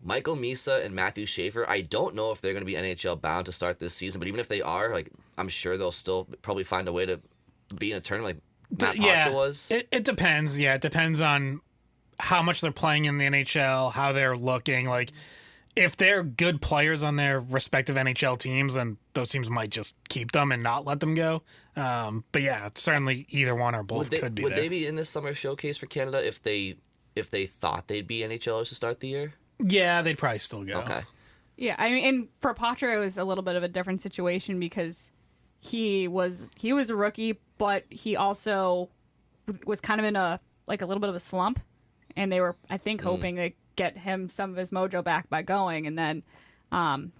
Michael Misa and Matthew Schaefer. I don't know if they're going to be NHL bound to start this season, but even if they are, like, I'm sure they'll still probably find a way to be in a tournament like Matt Pacha was. It depends. Yeah, it depends on how much they're playing in the NHL, how they're looking. Like, if they're good players on their respective NHL teams, then those teams might just keep them and not let them go. But yeah, certainly either one or both could be there. Would they be in this summer showcase for Canada if they thought they'd be NHLers to start the year? Yeah, they'd probably still go. Okay. Yeah, I mean, and for Pacha, it was a little bit of a different situation because he was a rookie, but he also was kind of in a little bit of a slump, and they were, I think, hoping to get him some of his mojo back by going, and then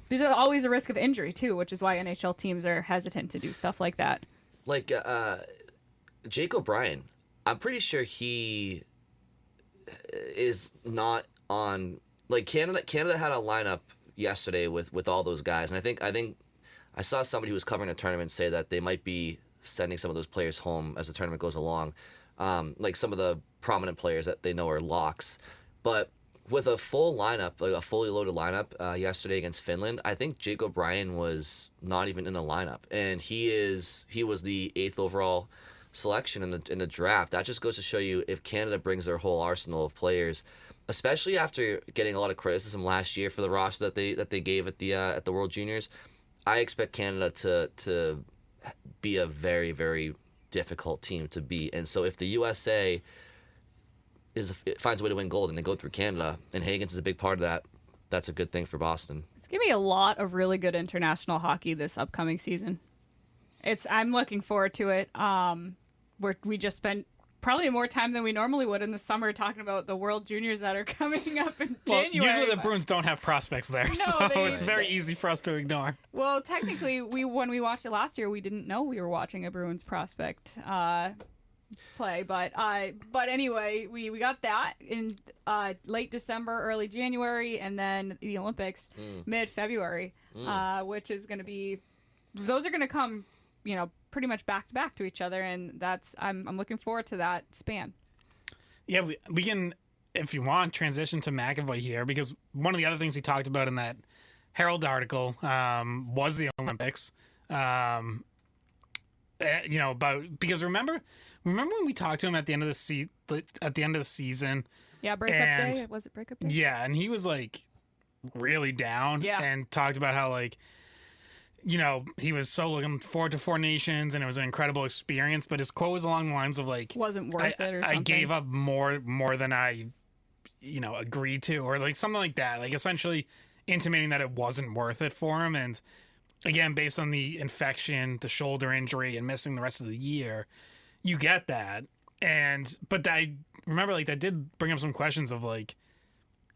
there's always a risk of injury too, which is why NHL teams are hesitant to do stuff like that. Like Jake O'Brien, I'm pretty sure he is not on. Like Canada had a lineup yesterday with all those guys, and I think I saw somebody who was covering the tournament say that they might be sending some of those players home as the tournament goes along, like some of the prominent players that they know are locks. But with a full lineup, like a fully loaded lineup yesterday against Finland, I think Jake O'Brien was not even in the lineup, and he was the 8th overall selection in the draft. That just goes to show you, if Canada brings their whole arsenal of players, especially after getting a lot of criticism last year for the roster that they gave at the World Juniors, I expect Canada to be a very, very difficult team to beat. And so if the USA finds a way to win gold and they go through Canada, and Hagens is a big part of that, that's a good thing for Boston. It's gonna be a lot of really good international hockey this upcoming season. I'm looking forward to it. We just spent probably more time than we normally would in the summer talking about the World Juniors that are coming up in January. Usually the Bruins don't have prospects there, so it's very easy for us to ignore. Well, technically, when we watched it last year, we didn't know we were watching a Bruins prospect play, but anyway, we got that in late December, early January, and then the Olympics mid-February, which is going to be, those are going to come, pretty much back to back to each other, and I'm looking forward to that span. Yeah, we can, if you want, transition to McAvoy here, because one of the other things he talked about in that Herald article was the Olympics. Because remember when we talked to him at the end of the season? Yeah, breakup day. Was it breakup day? Yeah, and he was like really down, and talked about how he was so looking forward to Four Nations and it was an incredible experience. But his quote was along the lines of wasn't worth it or something. I gave up more than I, agreed to, or something like that. Essentially intimating that it wasn't worth it for him. And again, based on the infection, the shoulder injury, and missing the rest of the year, you get that. But I remember that did bring up some questions of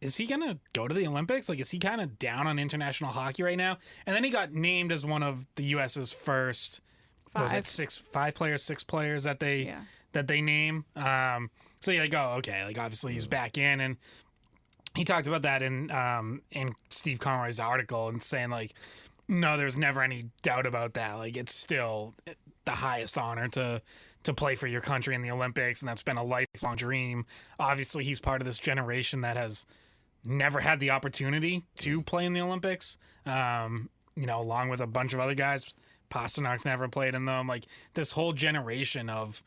is he going to go to the Olympics? Is he kind of down on international hockey right now? And then he got named as one of the U.S.'s first, six players that they name. So you're okay, obviously he's back in. And he talked about that in Steve Conroy's article and saying no, there's never any doubt about that. It's still the highest honor to play for your country in the Olympics, and that's been a lifelong dream. Obviously, he's part of this generation that has never had the opportunity to play in the Olympics. Along with a bunch of other guys, Pasternak's never played in them. This whole generation of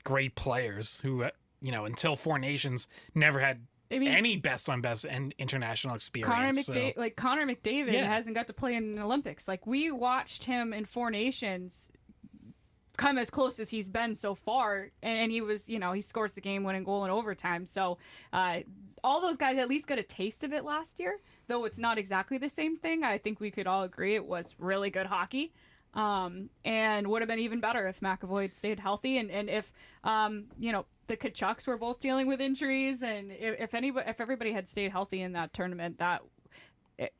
great players who, until Four Nations, never had any best on best and international experience. Connor McDavid hasn't got to play in the Olympics. We watched him in Four Nations come as close as he's been so far, and he was, he scores the game-winning goal in overtime. So all those guys at least got a taste of it last year, though it's not exactly the same thing. I think we could all agree it was really good hockey, and would have been even better if McAvoy had stayed healthy, and if the Kachucks were both dealing with injuries, and if everybody had stayed healthy in that tournament,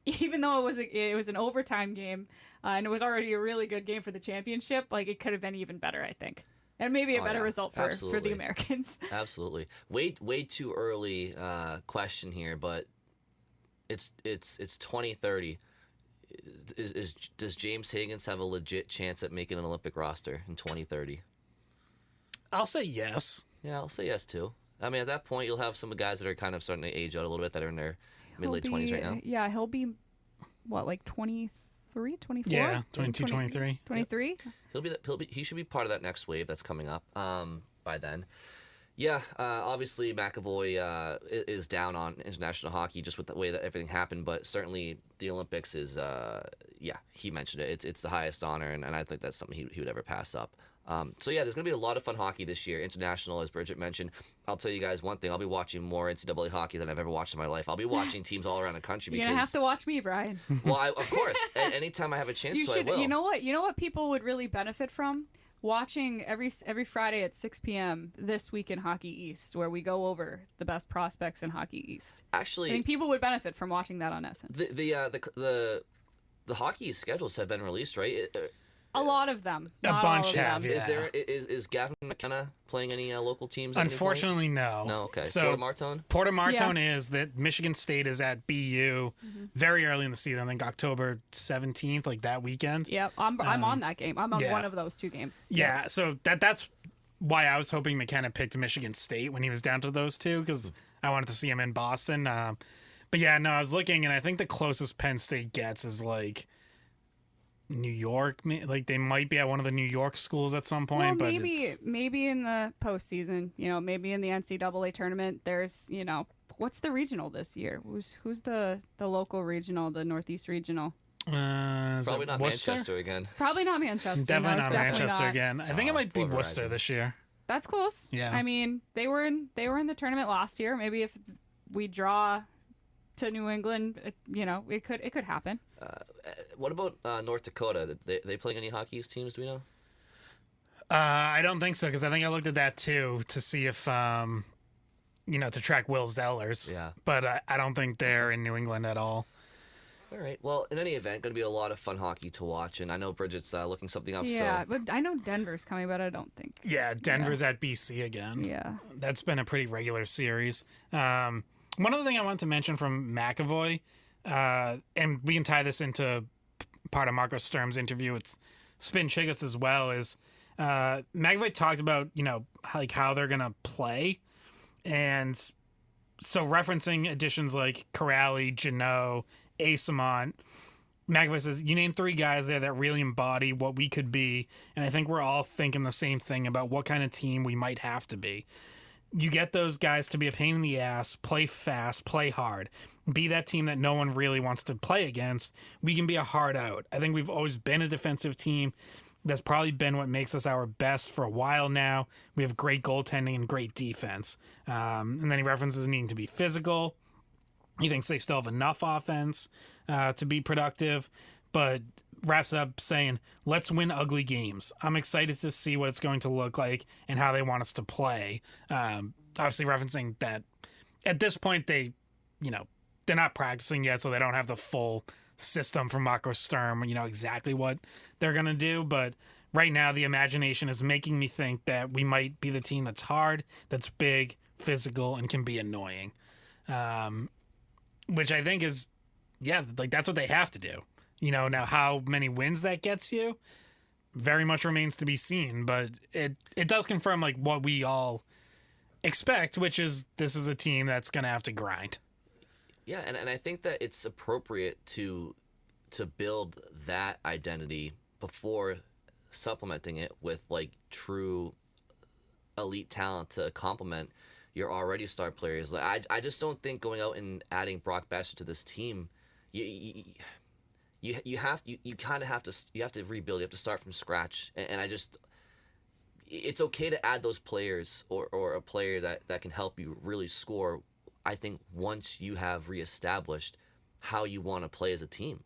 even though it was an overtime game, and it was already a really good game for the championship, it could have been even better, I think, and maybe a better result for the Americans. Absolutely. Way too early question here, but it's 2030. Does James Hagens have a legit chance at making an Olympic roster in 2030? I'll say yes. Yeah, I'll say yes too. I mean, at that point, you'll have some guys that are kind of starting to age out a little bit, that are in their mid-late 20s right now. Yeah, he'll be, 23, 24? Yeah, 22, 23. 23? He should be part of that next wave that's coming up by then. Yeah, obviously McAvoy is down on international hockey just with the way that everything happened, but certainly the Olympics is, he mentioned it. It's the highest honor, and I think that's something he would ever pass up. So there's going to be a lot of fun hockey this year. International, as Bridget mentioned. I'll tell you guys one thing. I'll be watching more NCAA hockey than I've ever watched in my life. I'll be watching teams all around the country. You're going to have to watch me, Brian. Well, of course. Anytime I have a chance I will. You know what people would really benefit from? Watching every Friday at 6 p.m. This Week in Hockey East, where we go over the best prospects in Hockey East. Actually, I think people would benefit from watching that on SN. The hockey schedules have been released, right? A lot of them. A bunch have. Yeah. Is Gavin McKenna playing any local teams? Unfortunately, no. No. Okay. So Porta Martone is that Michigan State is at BU very early in the season. I think October 17th, that weekend. Yep, I'm on that game. I'm on one of those two games. Yeah. So that's why I was hoping McKenna picked Michigan State when he was down to those two, because I wanted to see him in Boston. But yeah, no, I was looking, and I think the closest Penn State gets is New York. They might be at one of the New York schools at some point. Well, but maybe in the postseason, maybe in the NCAA tournament, there's, what's the regional this year? Who's the local regional, the Northeast regional? Probably not Worcester? Manchester again. Probably not Manchester. Definitely not Manchester not. again. I think it might be Worcester this year. That's close. Yeah. I mean, they were in the tournament last year. Maybe if we draw to New England, it could happen. What about North Dakota? They playing any hockey teams? Do we know? I don't think so, because I think I looked at that too to see if, to track Will Zellers. Yeah. But I don't think they're in New England at all. All right. Well, in any event, going to be a lot of fun hockey to watch, and I know Bridget's looking something up. Yeah, so. but I know Denver's coming, but I don't think. Yeah, Denver's at BC again. Yeah. That's been a pretty regular series. One other thing I wanted to mention from McAvoy, and we can tie this into part of Marco Sturm's interview with Spin Chicklets as well, is McAvoy talked about, how they're going to play. And so referencing additions like Corrali, Janot, Asamont, McAvoy says, you name 3 guys there that really embody what we could be. And I think we're all thinking the same thing about what kind of team we might have to be. You get those guys to be a pain in the ass, play fast, play hard, be that team that no one really wants to play against. We can be a hard out. I think we've always been a defensive team. That's probably been what makes us our best for a while now. We have great goaltending and great defense. And then he references needing to be physical. He thinks they still have enough offense to be productive, but wraps it up saying, let's win ugly games. I'm excited to see what it's going to look like and how they want us to play. Obviously referencing that at this point they're not practicing yet, so they don't have the full system from Marco Sturm, exactly what they're going to do. But right now the imagination is making me think that we might be the team that's hard, that's big, physical, and can be annoying. Which I think is, that's what they have to do. Now how many wins that gets you very much remains to be seen, but it does confirm what we all expect, which is this is a team that's going to have to grind. Yeah, and I think that it's appropriate to build that identity before supplementing it with true elite talent to complement your already star players. I just don't think going out and adding Brock Besser to this team, you kind of have to rebuild. You have to start from scratch, and it's okay to add those players or a player that can help you really score. I think once you have reestablished how you want to play as a team,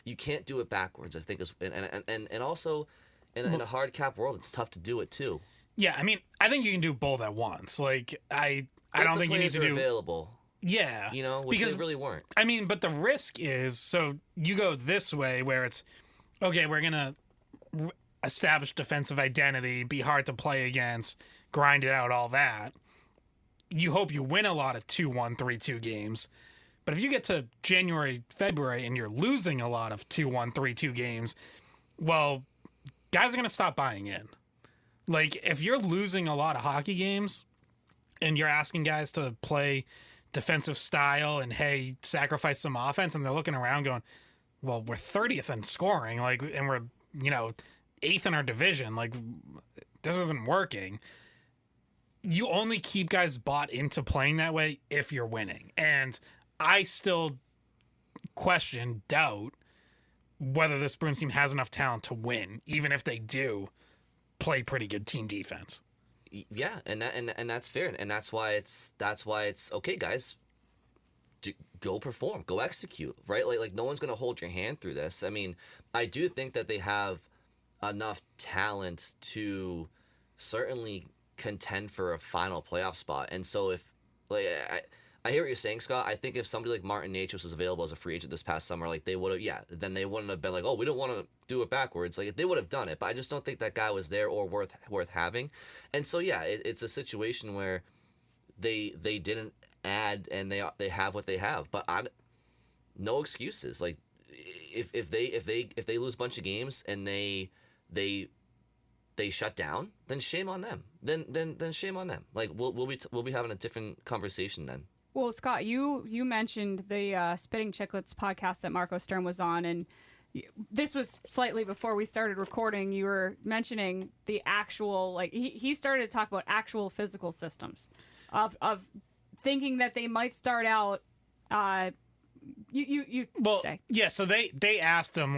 you can't do it backwards. I think and also in a hard cap world, it's tough to do it too. Yeah, I mean, I think you can do both at once. I don't think you need to do available. Yeah, which they really weren't. I mean, but the risk is, so you go this way where it's okay. We're gonna establish defensive identity, be hard to play against, grind it out, all that. You hope you win a lot of 2-1, 3-2 games. But if you get to January, February, and you're losing a lot of 2-1, 3-2 games, well, guys are going to stop buying in. If you're losing a lot of hockey games and you're asking guys to play defensive style and, hey, sacrifice some offense, and they're looking around going, well, we're 30th in scoring, and we're, 8th in our division. This isn't working. You only keep guys bought into playing that way if you're winning. And I still doubt whether this Bruins team has enough talent to win, even if they do play pretty good team defense. Yeah, and that's fair, and that's why it's okay, guys. Go perform, go execute, right? No one's gonna hold your hand through this. I mean, I do think that they have enough talent to certainly contend for a final playoff spot. And so if I hear what you're saying, Scott. I think if somebody like Martin Necas was available as a free agent this past summer, they would have, then they wouldn't have been oh, we don't want to do it backwards. They would have done it, but I just don't think that guy was there or worth having. And so it's a situation where they didn't add, and they have what they have, but no excuses. If they lose a bunch of games and they shut down, then shame on them. Then shame on them. We'll be having a different conversation then. Well, Scott, you mentioned the Spitting Chicklets podcast that Marco Sturm was on, and this was slightly before we started recording. You were mentioning the actual, he started to talk about actual physical systems of thinking that they might start out. You say. Yeah. So they asked him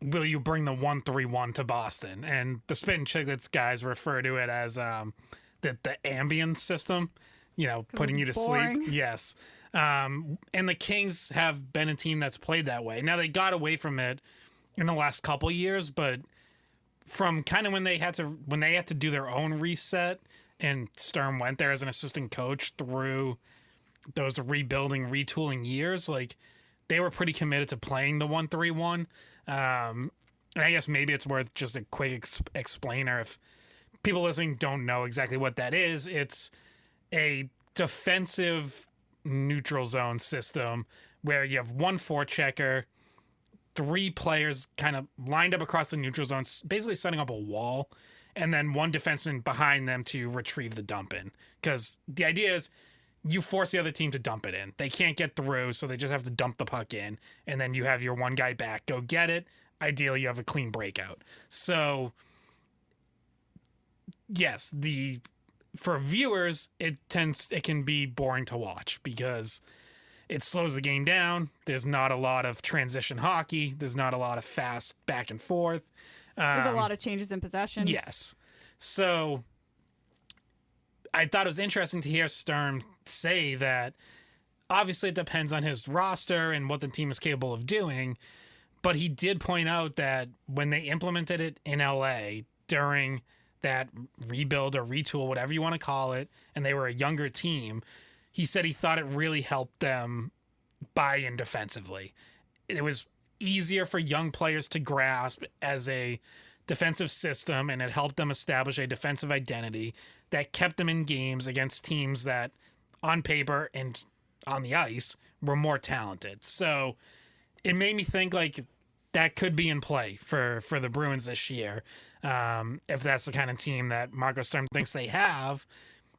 will you bring the 1-3-1 to Boston? And the Spitting Chicklets guys refer to it as the Ambien system. Putting you to boring. sleep. Yes. And the Kings have been a team that's played that way. Now, they got away from it in the last couple years, but from kind of when they had to do their own reset, and Sturm went there as an assistant coach through those rebuilding, retooling years, like they were pretty committed to playing the 1-3-1. And I guess maybe it's worth just a quick explainer if people listening don't know exactly what that is. It's a defensive neutral zone system where you have one forechecker, 3 players kind of lined up across the neutral zone, basically setting up a wall, and then one defenseman behind them to retrieve the dump in. Because the idea is you force the other team to dump it in. They can't get through, so they just have to dump the puck in, and then you have your one guy back, go get it. Ideally, you have a clean breakout. So, yes, for viewers, it can be boring to watch because it slows the game down. There's not a lot of transition hockey. There's not a lot of fast back and forth. There's a lot of changes in possession. Yes. So I thought it was interesting to hear Sturm say that obviously it depends on his roster and what the team is capable of doing. But he did point out that when they implemented it in LA during that rebuild or retool, whatever you want to call it, and they were a younger team, he said he thought it really helped them buy in defensively. It was easier for young players to grasp as a defensive system, and it helped them establish a defensive identity that kept them in games against teams that, on paper and on the ice, were more talented. So it made me think like that could be in play for the Bruins this year. If that's the kind of team that Marco Sturm thinks they have,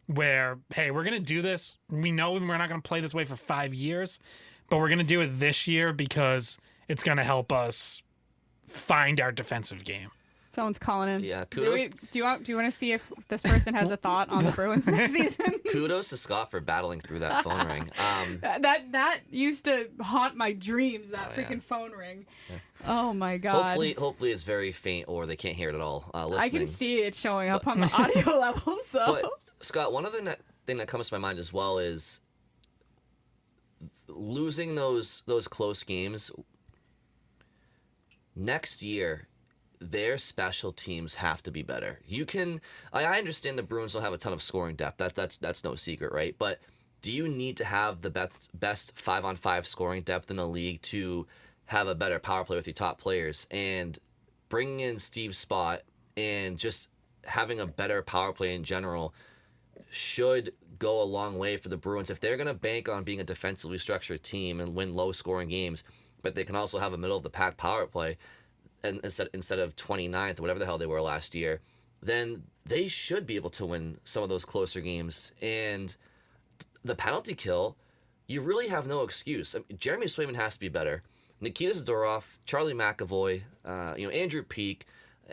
where, hey, we're going to do this. We know we're not going to play this way for 5 years, but we're going to do it this year because it's going to help us find our defensive game. Someone's calling in. Yeah, kudos. Do you want to see if this person has a thought on the Bruins next season? Kudos to Scott for battling through that phone ring. That used to haunt my dreams. That freaking phone ring. Yeah. Oh my god. Hopefully it's very faint or they can't hear it at all. Listening. I can see it showing up on the audio level. So, but Scott, one other thing that comes to my mind as well is losing those close games next year. Their special teams have to be better. I understand the Bruins don't have a ton of scoring depth. That's no secret, right? But do you need to have the best 5-on-5 scoring depth in the league to have a better power play with your top players? And bringing in Steve Spott and just having a better power play in general should go a long way for the Bruins. If they're going to bank on being a defensively structured team and win low-scoring games, but they can also have a middle-of-the-pack power play, and instead of 29th or whatever the hell they were last year, then they should be able to win some of those closer games. And the penalty kill, you really have no excuse. I mean, Jeremy Swayman has to be better. Nikita Zadorov, Charlie McAvoy, Andrew Peak,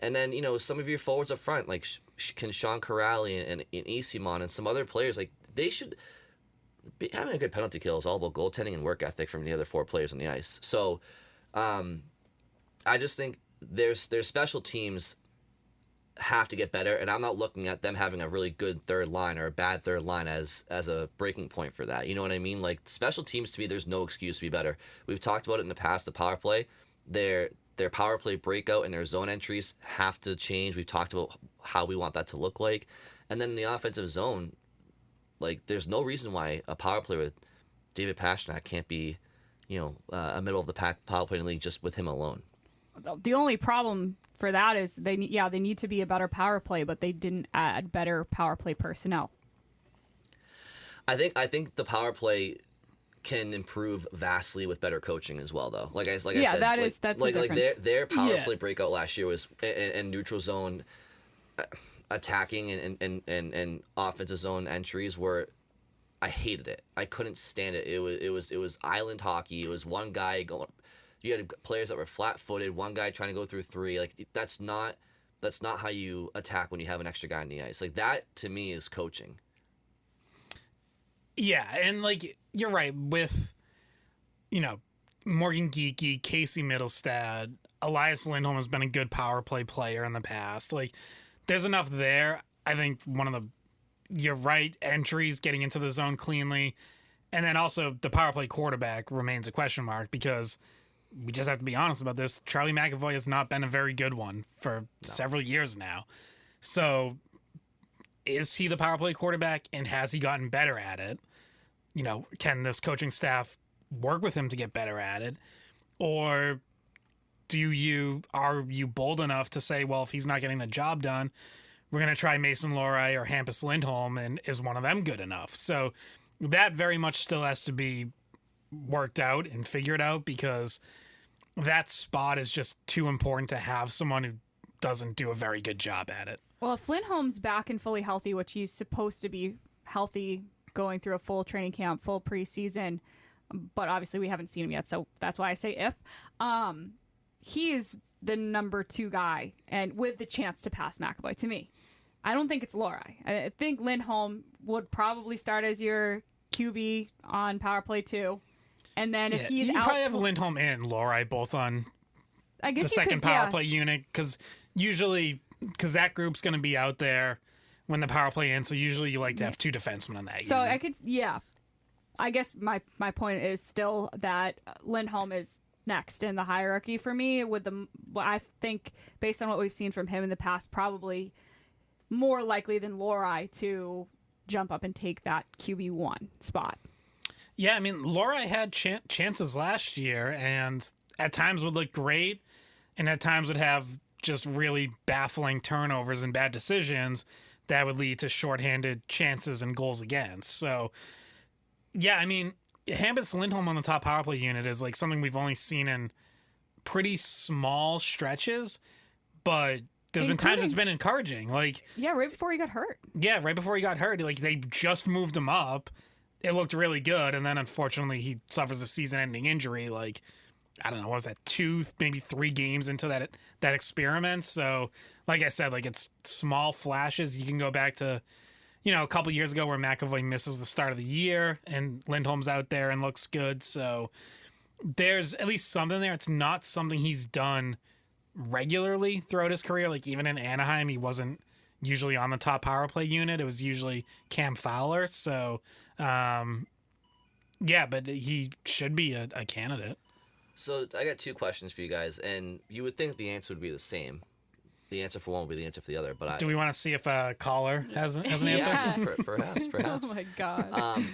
and then some of your forwards up front like can Sean Corrali and Isimon and some other players, like they should be having a good penalty kill. Is all about goaltending and work ethic from the other 4 players on the ice. So, I just think their special teams have to get better, and I'm not looking at them having a really good third line or a bad third line as a breaking point for that. You know what I mean? Like special teams, to me, there's no excuse to be better. We've talked about it in the past. The power play, their power play breakout and their zone entries have to change. We've talked about how we want that to look like, and then in the offensive zone, like there's no reason why a power play with David Pastrnak can't be, a middle of the pack power play in the league just with him alone. The only problem for that is they need to be a better power play, but they didn't add better power play personnel. I think the power play can improve vastly with better coaching as well, though. I said, that's their power play breakout last year was in neutral zone attacking and offensive zone entries were. I hated it. I couldn't stand it. It was island hockey. It was one guy going. You had players that were flat-footed, one guy trying to go through 3. Like that's not how you attack when you have an extra guy on the ice. Like that to me is coaching. Yeah, and like you're right with Morgan Geekie, Casey Middlestad, Elias Lindholm has been a good power play player in the past. Like there's enough there. I think you're right, entries, getting into the zone cleanly, and then also the power play quarterback remains a question mark because we just have to be honest about this. Charlie McAvoy has not been a very good one for several years now. So is he the power play quarterback, and has he gotten better at it? You know, can this coaching staff work with him to get better at it? Or are you bold enough to say, well, if he's not getting the job done, we're going to try Mason Lohrei or Hampus Lindholm, and is one of them good enough? So that very much still has to be worked out and figured out, because that spot is just too important to have someone who doesn't do a very good job at it. Well, if Lindholm's back and fully healthy, which he's supposed to be healthy going through a full training camp, full preseason, but obviously we haven't seen him yet, so that's why I say if. He is the number 2 guy, and with the chance to pass McAvoy to me. I don't think it's Lohrei. I think Lindholm would probably start as your QB on power play 2. And then if he's you out, probably have Lindholm and Lohrei both on I guess the second power play unit, because that group's going to be out there when the power play ends. So usually you like to have 2 defensemen on that unit. So I could, I guess my point is still that Lindholm is next in the hierarchy for me. I think based on what we've seen from him in the past, probably more likely than Lohrei to jump up and take that QB1 spot. Yeah, I mean, Lohrei had chances last year, and at times would look great, and at times would have just really baffling turnovers and bad decisions that would lead to shorthanded chances and goals against. So, yeah, I mean, Hampus Lindholm on the top power play unit is like something we've only seen in pretty small stretches, but there's been times it's been encouraging. Like, right before he got hurt. Yeah, right before he got hurt. Like, they just moved him up. It looked really good, and then unfortunately he suffers a season-ending injury. Like, I don't know, what was that, 2, maybe 3 games into that experiment? So, like I said, like, it's small flashes. You can go back to, a couple years ago where McAvoy misses the start of the year, and Lindholm's out there and looks good. So there's at least something there. It's not something he's done regularly throughout his career. Like, even in Anaheim, he wasn't usually on the top power play unit. It was usually Cam Fowler. So, but he should be a candidate. So I got 2 questions for you guys, and you would think the answer would be the same. The answer for one would be the answer for the other. But do we want to see if a caller has an answer? Yeah. Perhaps. Oh my god.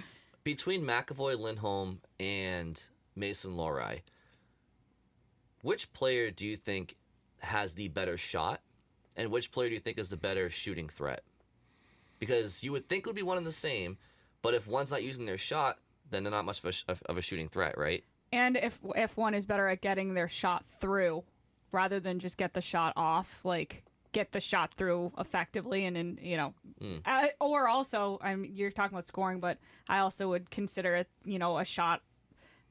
Between McAvoy, Lindholm, and Mason Lohrei, which player do you think has the better shot, and which player do you think is the better shooting threat? Because you would think it would be one and the same, but if one's not using their shot, then they're not much of a shooting threat, right? And if one is better at getting their shot through, rather than just get the shot off, like get the shot through effectively, and or also, you're talking about scoring, but I also would consider it, a shot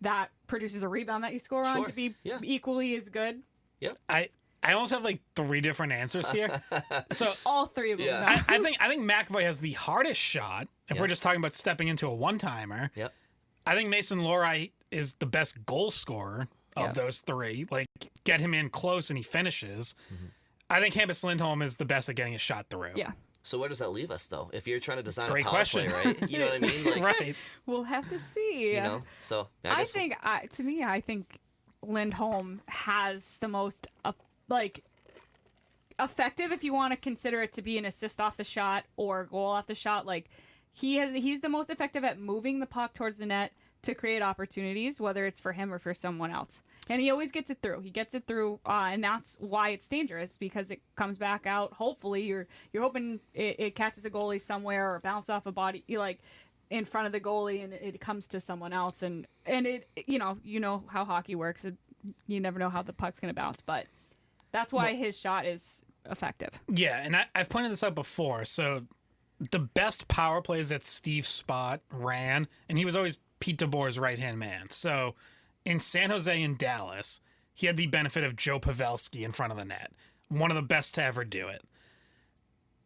that produces a rebound that you score on to be equally as good. Yep. I almost have like 3 different answers here. So all 3 of them. Yeah. I think McAvoy has the hardest shot if we're just talking about stepping into a one-timer. Yep. I think Mason Lohrei is the best goal scorer of those 3. Like, get him in close and he finishes. Mm-hmm. I think Hampus Lindholm is the best at getting a shot through. Yeah. So where does that leave us, though? If you're trying to design Great a power question. play, right? You know what I mean? Like, Right. We'll have to see. So I think Lindholm has the most effective, if you want to consider it to be an assist off the shot or goal off the shot. Like, he's the most effective at moving the puck towards the net to create opportunities, whether it's for him or for someone else. And he always gets it through. He gets it through, and that's why it's dangerous, because it comes back out. Hopefully, you're hoping it catches a goalie somewhere or bounce off a body, in front of the goalie, and it comes to someone else. And it, you know how hockey works. You never know how the puck's going to bounce, but that's why his shot is effective. Yeah, and I've pointed this out before. So the best power plays that Steve Spott ran, and he was always Pete DeBoer's right-hand man. So in San Jose and Dallas, he had the benefit of Joe Pavelski in front of the net, one of the best to ever do it.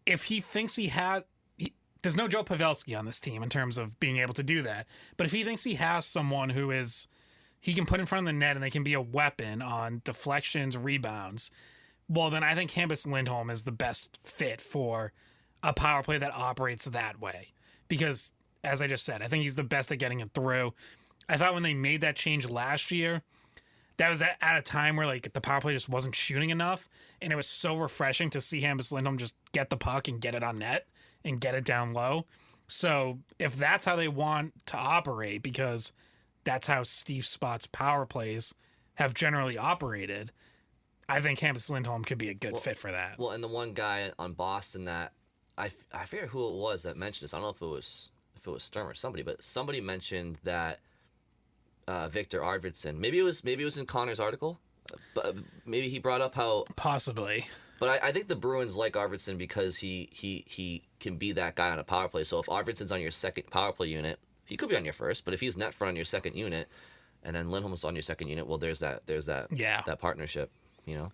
If he thinks there's no Joe Pavelski on this team in terms of being able to do that, but if he thinks he has someone he can put in front of the net and they can be a weapon on deflections, rebounds, well, then I think Hampus Lindholm is the best fit for a power play that operates that way. Because, as I just said, I think he's the best at getting it through. I thought when they made that change last year, that was at a time where like the power play just wasn't shooting enough, and it was so refreshing to see Hampus Lindholm just get the puck and get it on net and get it down low. So if that's how they want to operate, because that's how Steve Spott's power plays have generally operated, I think Hampus Lindholm could be a good fit for that. Well, and the one guy on Boston that I forget who it was that mentioned this. I don't know if it was Sturm or somebody, but somebody mentioned that Victor Arvidsson. Maybe it was in Connor's article, but maybe he brought up how possibly. But I think the Bruins like Arvidsson because he can be that guy on a power play. So if Arvidsson's on your second power play unit, he could be on your first. But if he's net front on your second unit, and then Lindholm's on your second unit, well, there's that that partnership, you know.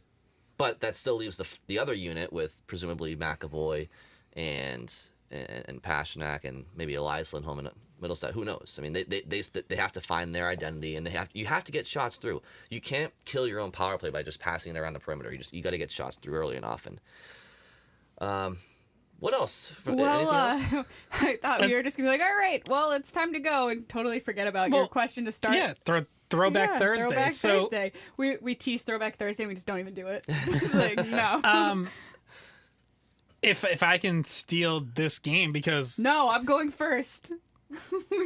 But that still leaves the other unit with presumably McAvoy and Pasternak and maybe Elias Lindholm and Middlestat. Who knows? I mean, they have to find their identity, and you have to get shots through. You can't kill your own power play by just passing it around the perimeter. You got to get shots through early and often. What else? Anything else? I thought we were just gonna be like, all right, well, it's time to go, and totally forget about your question to start. Yeah, Throwback Thursday. Throwback Thursday. We tease Throwback Thursday, and we just don't even do it. Like, no. If I can steal this game, because no, I'm going first.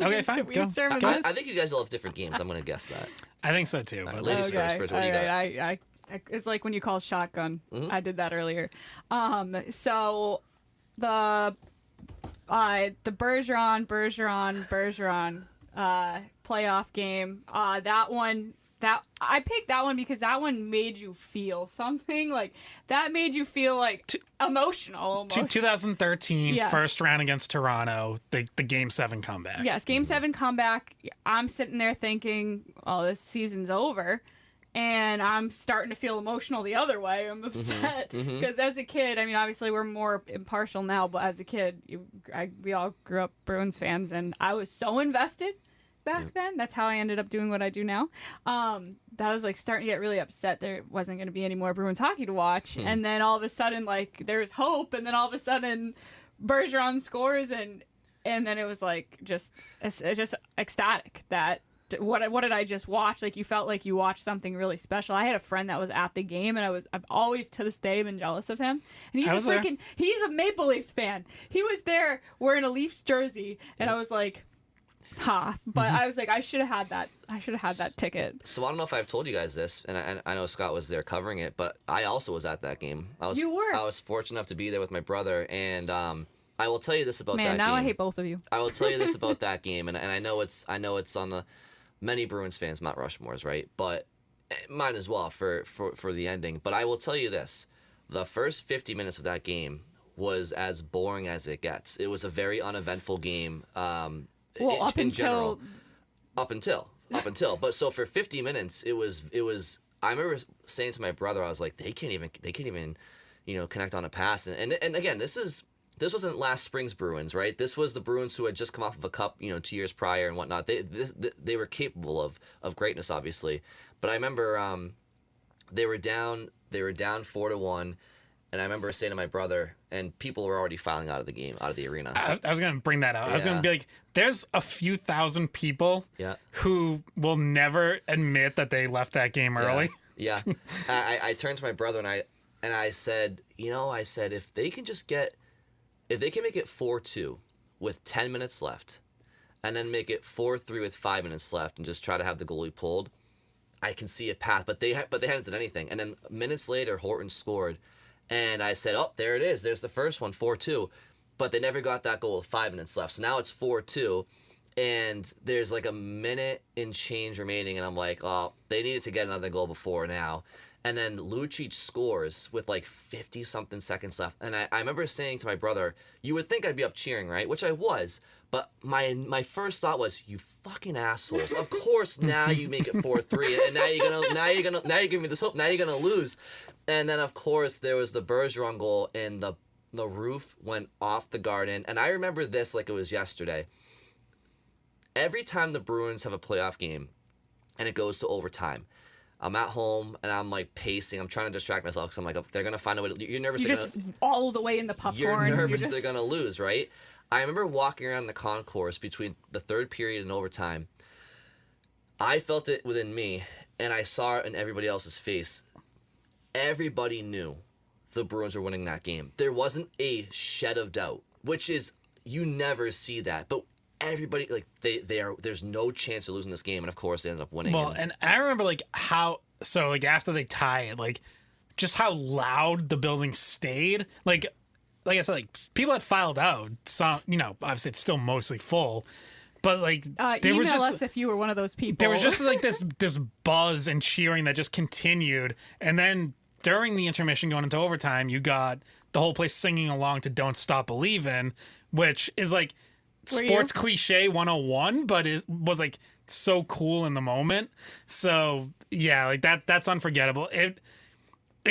Okay, fine. Go. I think you guys all have different games. I'm gonna guess that. I think so too. But ladies first. Bridge, what do you got? It's like when you call shotgun. Mm-hmm. I did that earlier. So the Bergeron playoff game. That I picked that one because that one made you feel something. Like that made you feel like emotional. Almost. 2013 first round against Toronto, the Game 7 comeback. Yes, Game 7 comeback. I'm sitting there thinking, "Oh, this season's over," and I'm starting to feel emotional the other way. I'm upset because as a kid, I mean, obviously we're more impartial now, but as a kid, we all grew up Bruins fans, and I was so invested back then. That's how I ended up doing what I do now. That was like starting to get really upset there wasn't going to be any more Bruins hockey to watch. And then all of a sudden, like, there's hope, and then all of a sudden Bergeron scores, and then it was like just ecstatic that what did I just watch? Like, you felt like you watched something really special. I had a friend that was at the game, and I've always to this day been jealous of him. And he's a Maple Leafs fan. He was there wearing a Leafs jersey, and I was like, but I was like, I should have had that. I should have had that ticket. So I don't know if I've told you guys this, and I know Scott was there covering it, but I also was at that game. You were. I was fortunate enough to be there with my brother, and I will tell you this about that game. Man, now I hate both of you. I will tell you this about that game, and I know it's on the many Bruins fans Mount Rushmore's, right? But mine as well for the ending. But I will tell you this: the first 50 minutes of that game was as boring as it gets. It was a very uneventful game. In general, up until, but so for 50 minutes, it was. I remember saying to my brother, I was like, they can't even, connect on a pass. And again, this wasn't last spring's Bruins, right? This was the Bruins who had just come off of a cup, 2 years prior and whatnot. They were capable of greatness, obviously. But I remember they were down 4-1. And I remember saying to my brother, and people were already filing out of the game, out of the arena. I was going to bring that up. Yeah. I was going to be like, there's a few thousand people who will never admit that they left that game early. Yeah. I turned to my brother and I said, if they can make it 4-2 with 10 minutes left, and then make it 4-3 with 5 minutes left, and just try to have the goalie pulled, I can see a path. But they hadn't done anything. And then minutes later, Horton scored. And I said, oh, there it is. There's the first one, 4-2. But they never got that goal with 5 minutes left. So now it's 4-2. And there's like a minute and change remaining. And I'm like, oh, they needed to get another goal before now. And then Lucic scores with like 50-something seconds left. And I remember saying to my brother, you would think I'd be up cheering, right? Which I was. But my first thought was, you fucking assholes. Of course now you make it 4-3. And now you're giving me this hope. Now you're gonna lose. And then of course there was the Bergeron goal, and the roof went off the Garden. And I remember this like it was yesterday. Every time the Bruins have a playoff game and it goes to overtime, I'm at home and I'm like pacing. I'm trying to distract myself because I'm like, they're gonna find a way. You're nervous. You're just all the way in the popcorn. You're nervous they're gonna lose, right? I remember walking around the concourse between the third period and overtime. I felt it within me, and I saw it in everybody else's face. Everybody knew the Bruins were winning that game. There wasn't a shed of doubt, which is, you never see that. But everybody, like, there's no chance of losing this game, and of course they ended up winning. Well, and I remember like after they tie it, like just how loud the building stayed. Like I said, like people had filed out. Some, obviously it's still mostly full. But like there email was just us if you were one of those people. there was just like this buzz and cheering that just continued, and then during the intermission going into overtime, you got the whole place singing along to "Don't Stop Believin'," which is like sports cliche 101, but it was like so cool in the moment. So yeah, like that's unforgettable. It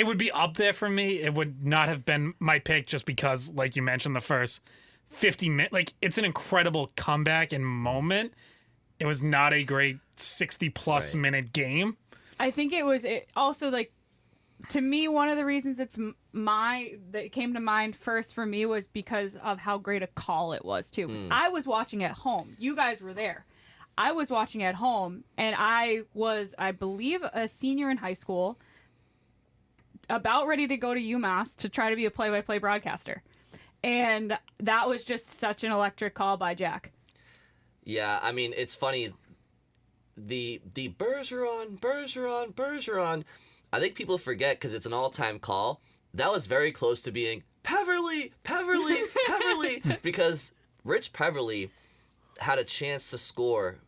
would be up there for me. It would not have been my pick just because, like you mentioned, the first 50 minutes, like it's an incredible comeback and moment. It was not a great 60+ minute game. I think it also, like, to me, one of the reasons that came to mind first for me was because of how great a call it was too. 'Cause I was watching at home. You guys were there. I was watching at home, and I was, I believe, a senior in high school, about ready to go to UMass to try to be a play-by-play broadcaster. And that was just such an electric call by Jack. Yeah, I mean, it's funny. The Bergeron. I think people forget because it's an all-time call. That was very close to being Peverly, because Rich Peverly had a chance to score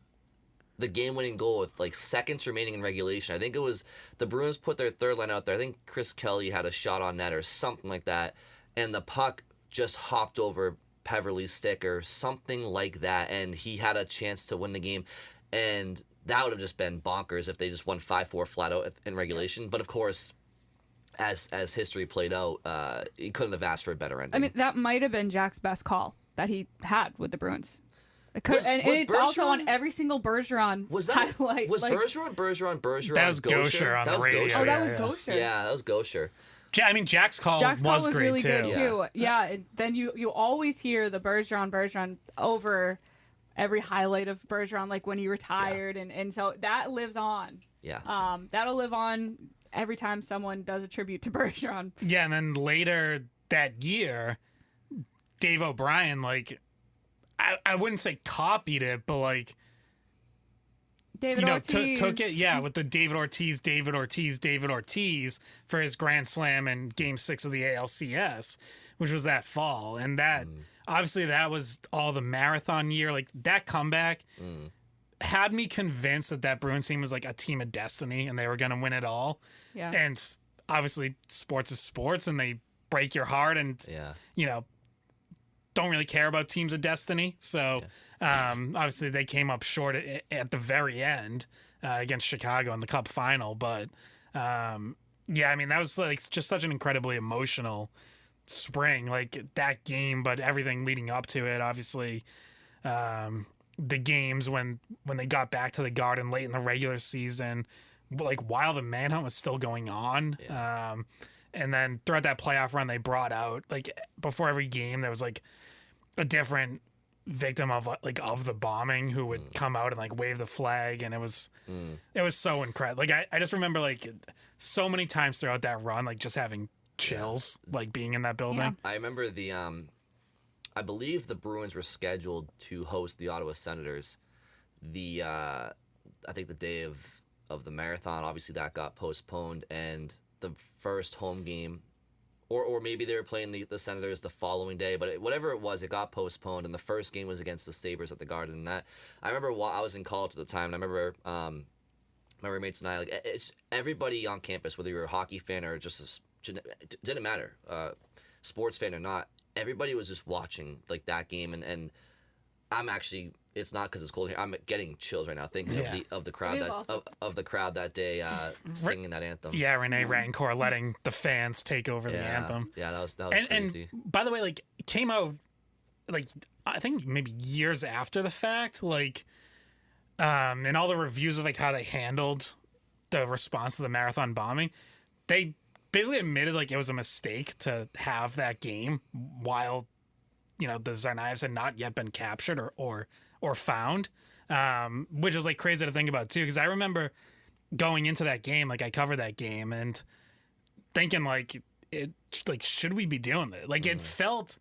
the game-winning goal with like seconds remaining in regulation. I think it was the Bruins put their third line out there. I think Chris Kelly had a shot on net or something like that, and the puck just hopped over Peverly's stick or something like that, and he had a chance to win the game. And that would have just been bonkers if they just won 5-4 flat out in regulation. But of course, as history played out, he couldn't have asked for a better ending. I mean, that might have been Jack's best call that he had with the Bruins. Was It's also Bergeron- on every single Bergeron highlight. Was like, Bergeron? That was Gaucher on the radio. Oh, that was Gaucher. Yeah, that was Gaucher. I mean, Jack's call was great really too. good too. Yeah. Then you always hear the Bergeron over every highlight of Bergeron, like when he retired, and so that lives on. Yeah. That'll live on every time someone does a tribute to Bergeron. Yeah, and then later that year, Dave O'Brien, like, I wouldn't say copied it, but like, David Ortiz. took it, with the David Ortiz for his Grand Slam in Game 6 of the ALCS, which was that fall. And that, obviously, that was all the marathon year. Like, that comeback had me convinced that Bruins team was like a team of destiny and they were going to win it all. Yeah. And obviously, sports is sports, and they break your heart, and, don't really care about teams of destiny. So obviously they came up short at the very end against Chicago in the Cup final. But I mean, that was like just such an incredibly emotional spring, like that game, but everything leading up to it. Obviously, the games when they got back to the Garden late in the regular season, like while the manhunt was still going on. And then throughout that playoff run, they brought out, like, before every game, there was like a different victim of the bombing who would come out and like wave the flag, and it was so incredible. Like I just remember like so many times throughout that run, like just having chills, like being in that building. Yeah. I remember I believe the Bruins were scheduled to host the Ottawa Senators I think the day of the marathon. Obviously that got postponed, and the first home game, or maybe they were playing the Senators the following day, but whatever it was, it got postponed, and the first game was against the Sabres at the Garden. And that, I remember while I was in college at the time, and I remember my roommates and I, like, it's everybody on campus, whether you're a hockey fan or just didn't matter, sports fan or not, everybody was just watching like that game, and I'm actually, it's not because it's cold here, I'm getting chills right now thinking of the crowd of the crowd that day singing that anthem. Yeah, Rene Rancourt letting the fans take over the anthem. Yeah, that was And crazy. by the way, like, it came out like I think maybe years after the fact, like, and all the reviews of like how they handled the response to the marathon bombing, they basically admitted like it was a mistake to have that game while, the Tsarnaevs had not yet been captured or found, which is like crazy to think about too. Because I remember going into that game, like I covered that game and thinking like should we be doing this? Like it felt,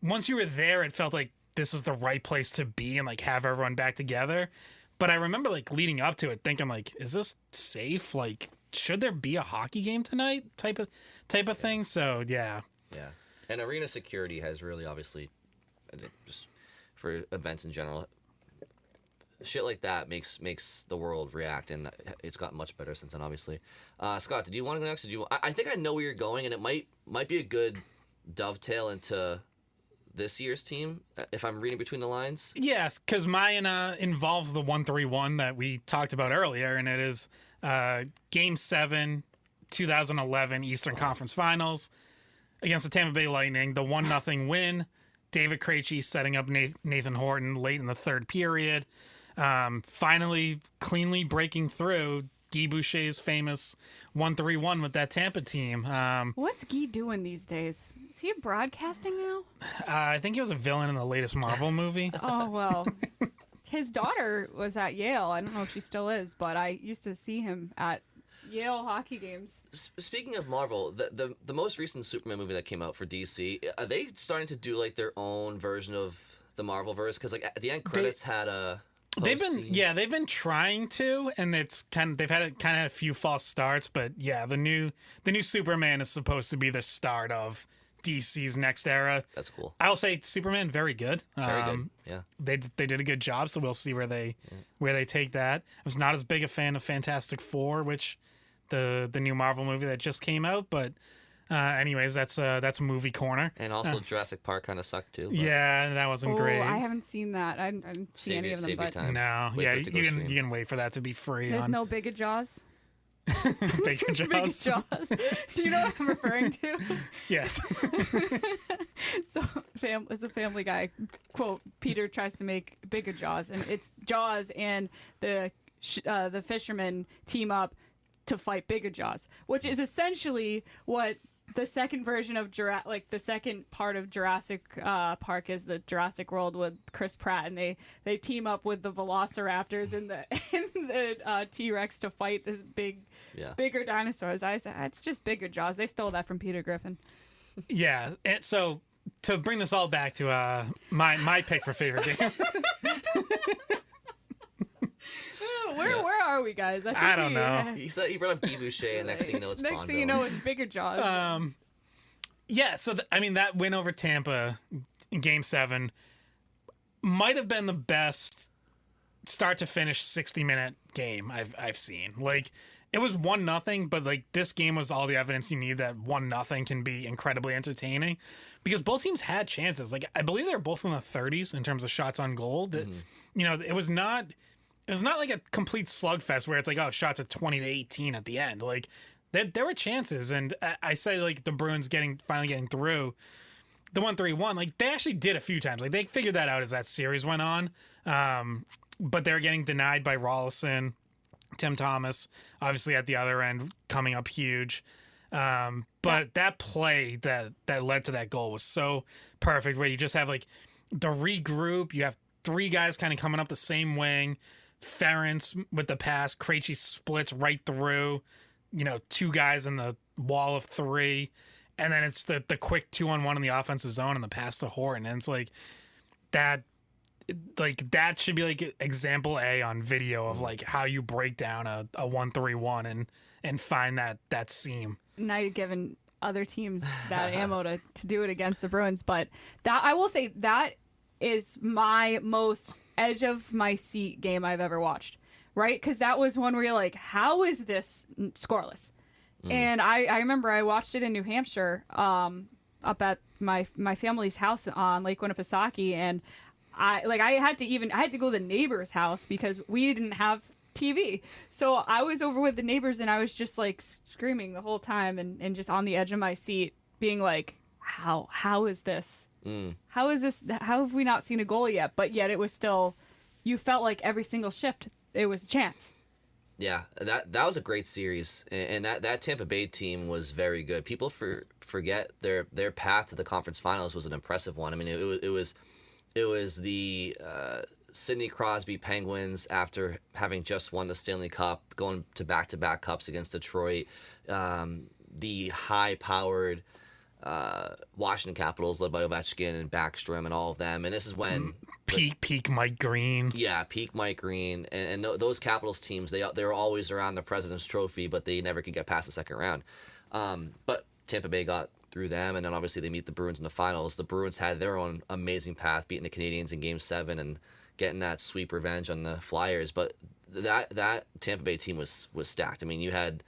once you were there, it felt like this is the right place to be and like have everyone back together. But I remember like leading up to it thinking like, is this safe? Like, should there be a hockey game tonight? Type of thing. So yeah. Yeah. And arena security has really obviously, just for events in general, shit like that makes the world react, and it's gotten much better since then, obviously. Scott, did you want to go next? I think I know where you're going, and it might be a good dovetail into this year's team, if I'm reading between the lines. Yes, because mine involves the 1-3-1 that we talked about earlier, and it is Game 7, 2011 Eastern Conference Finals against the Tampa Bay Lightning. The 1-0 win. David Krejci setting up Nathan Horton late in the third period. Finally, cleanly breaking through Guy Boucher's famous 1-3-1 with that Tampa team. What's Guy doing these days? Is he broadcasting now? I think he was a villain in the latest Marvel movie. Oh, well. His daughter was at Yale. I don't know if she still is, but I used to see him at Yale hockey games. Speaking of Marvel, the most recent Superman movie that came out for DC, are they starting to do like their own version of the Marvel verse? Because like at the end credits had a... They've been trying to, and they've had a few false starts, but yeah, the new Superman is supposed to be the start of DC's next era. That's cool. I'll say Superman very good. Very good. Yeah. They did a good job, so we'll see where they take that. I was not as big a fan of Fantastic Four, which the new Marvel movie that just came out, but anyways, that's movie corner. And also Jurassic Park kind of sucked too. But... Yeah, that wasn't great. I haven't seen that. I didn't see any of them. But time. No, Wait yeah, you can wait for that to be free. There's no Big Jaws. Big Jaws. Big Jaws. Do you know what I'm referring to? Yes. So, it's a Family Guy quote. Peter tries to make Bigger Jaws, and it's Jaws and the fishermen team up to fight Bigger Jaws, which is essentially what the second version of the second part of Jurassic Park is, the Jurassic World with Chris Pratt, and they team up with the Velociraptors and the T-Rex to fight this bigger dinosaurs. I said it's just Bigger Jaws. They stole that from Peter Griffin. Yeah, and so to bring this all back to my pick for favorite game. Where are we, guys? I don't know. You brought up Guy Boucher, and next thing you know, it's next Bond thing you know, it's Bigger Jaws. Yeah. So that win over Tampa in Game 7 might have been the best start to finish 60-minute game I've seen. Like, it was 1-0, but like this game was all the evidence you need that 1-0 can be incredibly entertaining, because both teams had chances. Like, I believe they were both in the 30s in terms of shots on goal. That it was not like a complete slugfest where it's like, oh, shots at 20-18 at the end. Like, there were chances, and I say like the Bruins finally getting through the 1-3-1. Like, they actually did a few times. Like, they figured that out as that series went on. But they're getting denied by Rolison, Tim Thomas, obviously at the other end, coming up huge. But that play that led to that goal was so perfect, where you just have like the regroup. You have three guys kind of coming up the same wing. Ferentz with the pass. Krejci splits right through, two guys in the wall of three. And then it's the quick 2-on-1 in the offensive zone and the pass to Horton. And it's like that should be like example A on video of like how you break down a 1-3-1 and find that seam. Now you're giving other teams that ammo to do it against the Bruins. But that, I will say, that is my most edge of my seat game I've ever watched, right? Because that was one where you're like, how is this scoreless? And I remember I watched it in New Hampshire, up at my family's house on Lake Winnipesaukee, and I had to go to the neighbor's house because we didn't have TV. So I was over with the neighbors, and I was just like screaming the whole time and just on the edge of my seat, being like, how is this? How is this? How have we not seen a goal yet? But yet it was still, you felt like every single shift it was a chance. Yeah, that was a great series, and that Tampa Bay team was very good. People forget their path to the conference finals was an impressive one. I mean, it was the Sidney Crosby Penguins after having just won the Stanley Cup, going to back-to-back cups against Detroit. The high-powered Washington Capitals led by Ovechkin and Backstrom and all of them. And this is when... Peak Mike Green. Yeah, peak Mike Green. And those Capitals teams, they were always around the President's Trophy, but they never could get past the second round. But Tampa Bay got through them, and then obviously they meet the Bruins in the finals. The Bruins had their own amazing path, beating the Canadiens in Game 7 and getting that sweep revenge on the Flyers. But that Tampa Bay team was stacked. I mean, you had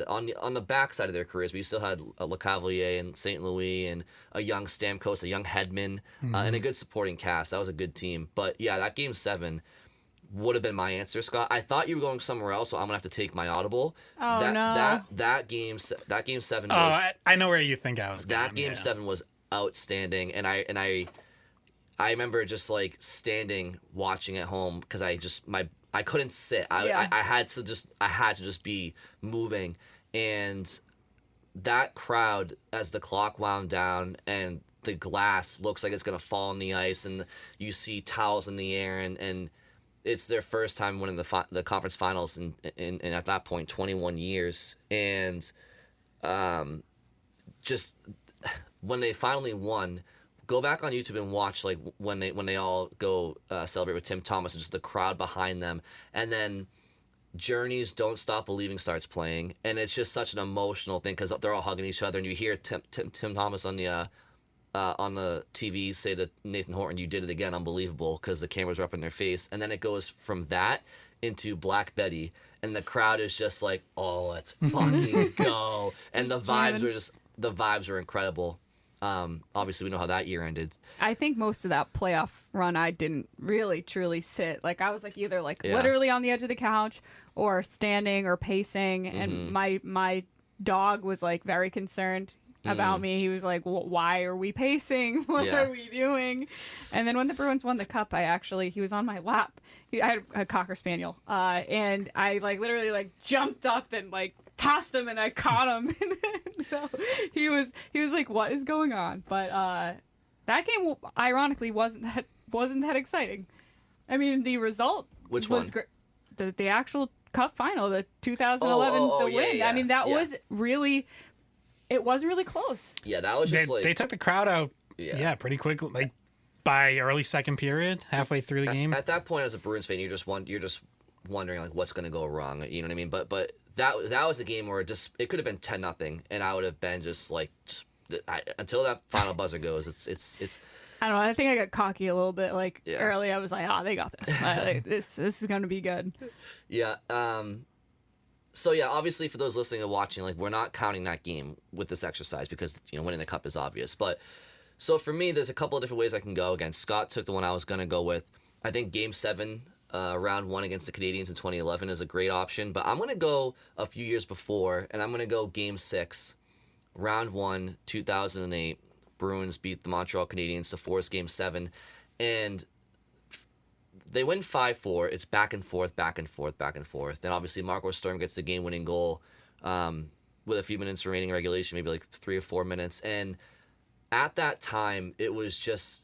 on the backside of their careers, but you still had LeCavalier and St. Louis and a young Stamkos, a young Hedman, and a good supporting cast. That was a good team. But yeah, that Game 7 would have been my answer, Scott. I thought you were going somewhere else, so I'm gonna have to take my audible. Oh, no. That game 7 was. Oh, I know where you think I was going. That Game 7 was outstanding, and I remember just like standing watching at home because I couldn't sit. I had to just be moving, and that crowd as the clock wound down and the glass looks like it's gonna fall on the ice, and you see towels in the air, and it's their first time winning the conference finals in at that point 21 years, and just when they finally won. Go back on YouTube and watch like when they all go celebrate with Tim Thomas and just the crowd behind them, and then Journey's "Don't Stop Believing" starts playing, and it's just such an emotional thing because they're all hugging each other, and you hear Tim Thomas on the TV say to Nathan Horton, "You did it again, unbelievable," because the cameras are up in their face, and then it goes from that into Black Betty, and the crowd is just like, "Oh, let's fucking go!" And the vibes were incredible. Obviously we know how that year ended. I think most of that playoff run I didn't really truly sit. Like I was like either like literally on the edge of the couch or standing or pacing, and my dog was like very concerned about me. He was like, why are we pacing? What are we doing? And then when the Bruins won the cup, he was on my lap. I had a Cocker Spaniel, and I like literally like jumped up and like tossed him, and I caught him. So he was like, what is going on? But that game ironically wasn't that exciting. I mean, the result was great. The actual cup final, the 2011 win. Yeah. I mean, that was really, it wasn't really close. Yeah, that was just they took the crowd out pretty quickly, like by early second period, halfway through the game. At that point, as a Bruins fan, you're just wondering like what's going to go wrong. You know what I mean? But that was a game where it could have been 10-0, and I would have been just like until that final buzzer goes. It's. I don't know. I think I got cocky a little bit. Like early, I was like, "Oh, they got this. This is going to be good." Yeah. So yeah, obviously for those listening and watching, like we're not counting that game with this exercise because winning the cup is obvious. But so for me, there's a couple of different ways I can go. Again, Scott took the one I was going to go with. I think Game 7. Round 1 against the Canadiens in 2011 is a great option, but I'm going to go a few years before, and I'm going to go Game 6, Round 1, 2008. Bruins beat the Montreal Canadiens to force Game 7, and they win 5-4. It's back and forth, back and forth, back and forth. And obviously Marco Sturm gets the game-winning goal with a few minutes remaining in regulation, maybe like 3 or 4 minutes. And at that time, it was just...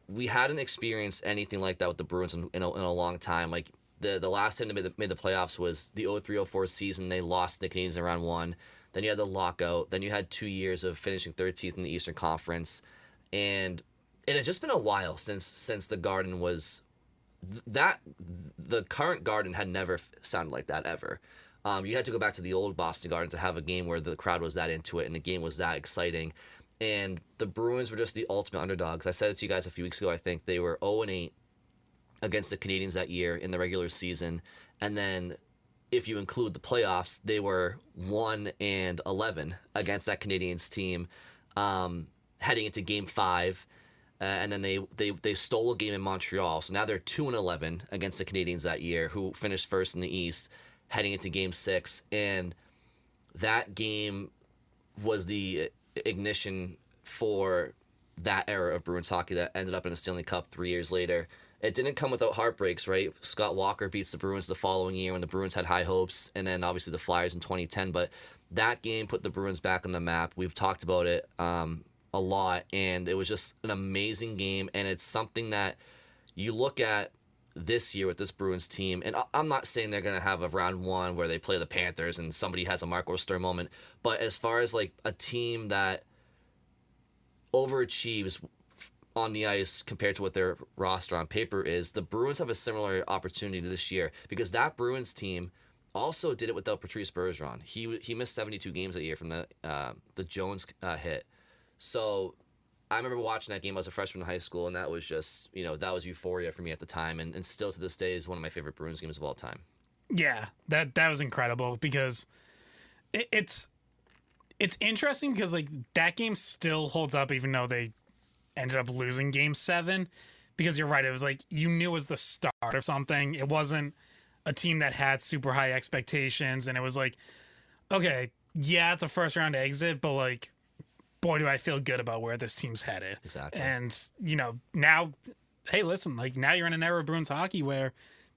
we hadn't experienced anything like that with the Bruins in a long time. Like the last time they made the playoffs was the 03-04 season. They lost the Canadiens in round 1. Then you had the lockout. Then you had 2 years of finishing 13th in the Eastern Conference, and it had just been a while since the Garden was that. The current Garden had never sounded like that ever. You had to go back to the old Boston Garden to have a game where the crowd was that into it and the game was that exciting. And the Bruins were just the ultimate underdogs. I said it to you guys a few weeks ago. I think they were 0-8 against the Canadiens that year in the regular season. And then if you include the playoffs, they were 1-11 against that Canadiens team heading into Game 5. And then they stole a game in Montreal. So now they're 2-11 against the Canadiens that year, who finished first in the East, heading into Game 6. And that game was the ignition for that era of Bruins hockey that ended up in a Stanley Cup 3 years later. It didn't come without heartbreaks, right? Scott Walker beats the Bruins the following year when the Bruins had high hopes, and then obviously the Flyers in 2010. But that game put the Bruins back on the map. We've talked about it a lot, and it was just an amazing game, and it's something that you look at this year with this Bruins team, and I'm not saying they're going to have a round one where they play the Panthers and somebody has a Marco Sturm moment, but as far as like a team that overachieves on the ice compared to what their roster on paper is, the Bruins have a similar opportunity this year, because that Bruins team also did it without Patrice Bergeron. He missed 72 games that year from the Jones hit. So I remember watching that game. I was a freshman in high school, and that was just, that was euphoria for me at the time, and still to this day is one of my favorite Bruins games of all time. Yeah, that was incredible, because it's interesting, because like that game still holds up even though they ended up losing Game 7, because you're right, it was like you knew it was the start of something. It wasn't a team that had super high expectations, and it was like, okay, yeah, it's a first round exit, but like, boy, do I feel good about where this team's headed. Exactly. And now, hey, listen, like now you're in an era of Bruins hockey where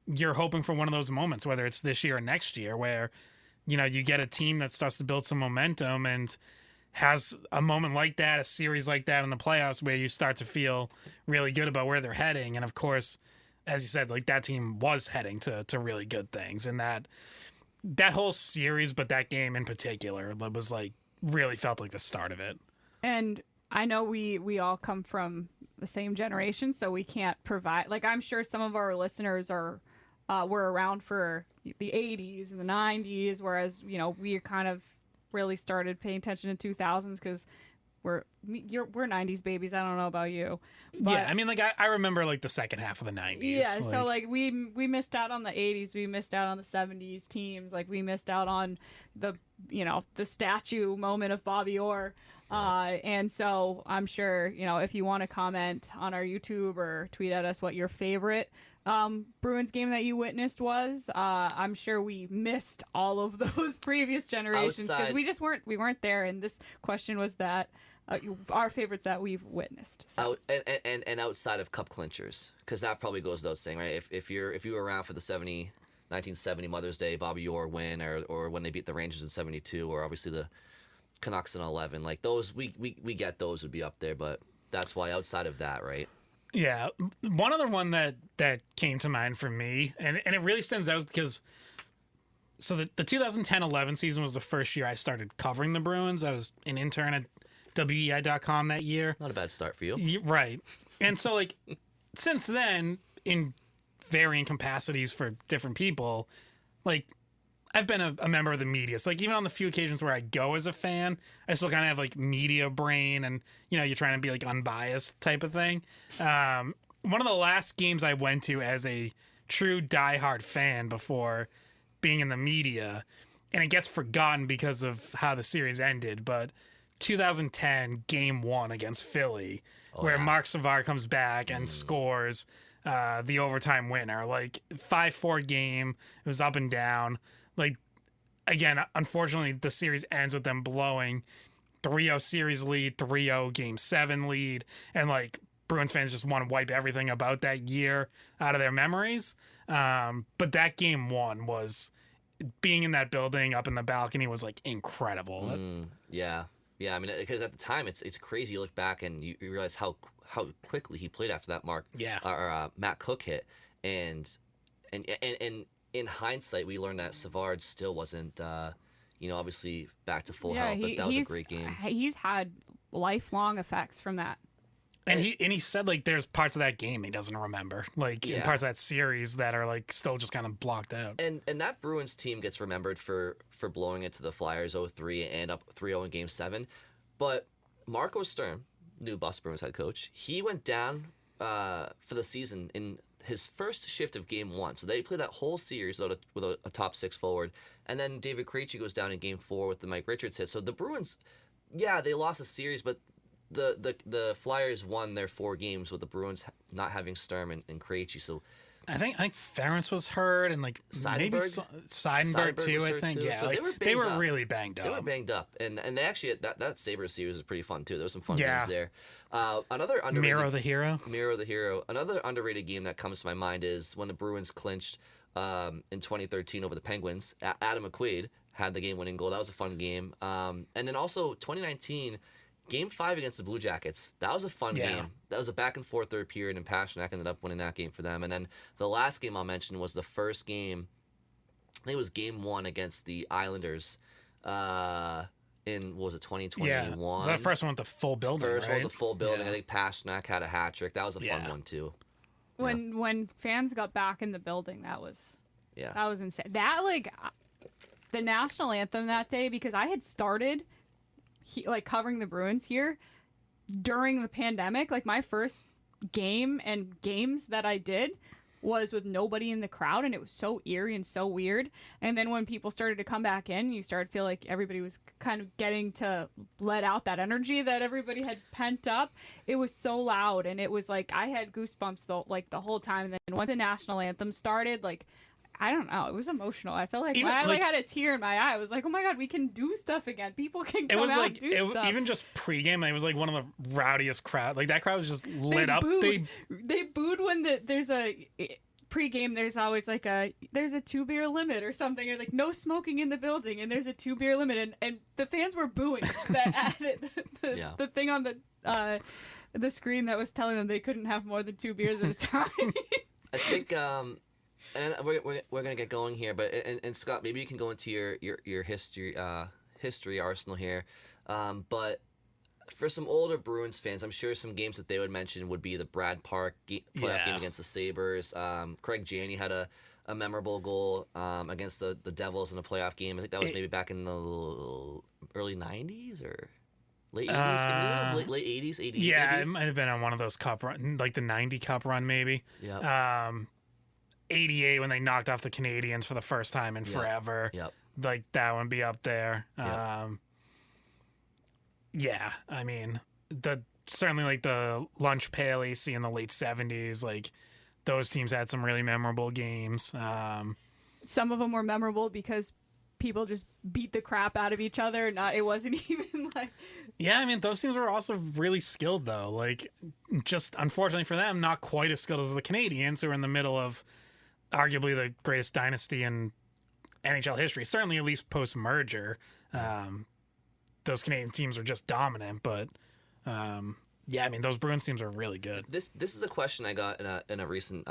you're hoping for one of those moments, whether it's this year or next year, where you get a team that starts to build some momentum and has a moment like that, a series like that in the playoffs, where you start to feel really good about where they're heading. And of course, as you said, like that team was heading to really good things, and that whole series, but that game in particular, was like really felt like the start of it. And I know we all come from the same generation, so we can't provide, like, I'm sure some of our listeners were around for the 80s and the 90s, whereas we kind of really started paying attention in 2000s, because we're 90s babies. I don't know about you, but yeah, I mean, like I remember like the second half of the 90s. Yeah, so like we missed out on the 80s, we missed out on the 70s teams, like we missed out on the the statue moment of Bobby Orr. And so I'm sure, if you want to comment on our YouTube or tweet at us what your favorite Bruins game that you witnessed was, I'm sure we missed all of those previous generations, because we weren't there. And this question was that our favorites that we've witnessed. So. And outside of cup clinchers, because that probably goes without saying, right? If you were around for the 1970 Mother's Day Bobby Orr win, or when they beat the Rangers in 72, or obviously the Canucks in 11, like those, we get those would be up there, but that's why outside of that, right? Yeah, one other one that came to mind for me, and it really stands out because, so the 2010-11 season was the first year I started covering the Bruins. I was an intern at weei.com that year. Not a bad start for you. Right. And so like since then, in varying capacities for different people, like I've been a member of the media. So like even on the few occasions where I go as a fan, I still kind of have like media brain, and you're trying to be like unbiased type of thing. One of the last games I went to as a true diehard fan before being in the media, and it gets forgotten because of how the series ended, but 2010 Game 1 against Philly, where Mark Savard comes back and scores the overtime winner. Like 5-4 game, it was up and down. Like, again, unfortunately, the series ends with them blowing 3-0 series lead, 3-0 Game 7 lead, and like Bruins fans just want to wipe everything about that year out of their memories. But that Game 1 was, being in that building up in the balcony was like incredible. Yeah. I mean, because at the time it's crazy. You look back and you realize how quickly he played after that Matt Cook hit, and in hindsight, we learned that Savard still wasn't, obviously back to full health. But that was a great game. He's had lifelong effects from that. And he said like there's parts of that game he doesn't remember, like in parts of that series that are like still just kind of blocked out. And that Bruins team gets remembered for blowing it to the Flyers 0-3 and up 3-0 in Game 7. But Marco Sturm, new Boston Bruins head coach, he went down for the season in his first shift of Game 1. So they played that whole series with a top six forward. And then David Krejci goes down in Game 4 with the Mike Richards hit. So the Bruins, they lost a series, but the Flyers won their 4 games with the Bruins not having Sturm and Krejci. So I think Ferentz was hurt, and like maybe Seidenberg too. I think yeah, so like, they were really banged up. They were banged up, and they actually that Sabres series was pretty fun too. There was some fun games there. Another underrated Miro the Hero. Another underrated game that comes to my mind is when the Bruins clinched in 2013 over the Penguins. Adam McQuaid had the game-winning goal. That was a fun game. And then also 2019. Game 5 against the Blue Jackets, that was a fun game. That was a back-and-forth third period, and Pasternak ended up winning that game for them. And then the last game I'll mention was the first game, I think it was Game 1 against the Islanders in, what was it, 2021? Yeah, the first one with the full building, First one with right? the full building. Yeah. I think Pasternak had a hat trick. That was a fun one, too. When fans got back in the building, that was insane. That, like, the national anthem that day, because I had started covering the Bruins here during the pandemic. Like, my first game and games that I did was with nobody in the crowd, and it was so eerie and so weird. And then when people started to come back in, you started to feel like everybody was kind of getting to let out that energy that everybody had pent up. It was so loud, and it was like I had goosebumps the whole time. And then once the national anthem started, like, I don't know, it was emotional. I felt like Even, when I had a tear in my eye, I was like, oh my god, we can do stuff again. People can come out and do stuff. Even just pregame, it was like one of the rowdiest crowd. Like, that crowd was just lit up. They booed when there's a pregame. There's always like there's a 2-beer limit or something, or like no smoking in the building, and there's a 2-beer limit, and the fans were booing that the thing on the screen that was telling them they couldn't have more than 2 beers at a time. I think and we're gonna get going here, but and Scott, maybe you can go into your history arsenal here, but for some older Bruins fans, I'm sure some games that they would mention would be the Brad Park playoff game against the Sabres. Craig Janney had a memorable goal against the Devils in a playoff game. I think that was maybe back in the early 90s or late 80s. Maybe it was late 80s, 88. Yeah, maybe? it might have been on one of those cup run, like the 90 cup run, maybe. Yeah. 88 when they knocked off the Canadians for the first time in forever. Yep. Like, that one be up there. Yep. Yeah, I mean, certainly like the Lunch Pail AC in the late 70s, like, those teams had some really memorable games. Some of them were memorable because people just beat the crap out of each other. It wasn't even like... Yeah, I mean, those teams were also really skilled, though. Like, just unfortunately for them, not quite as skilled as the Canadians, who are in the middle of arguably the greatest dynasty in NHL history, certainly at least post-merger. Those Canadian teams are just dominant, but yeah, I mean, those Bruins teams are really good. This is a question I got in a recent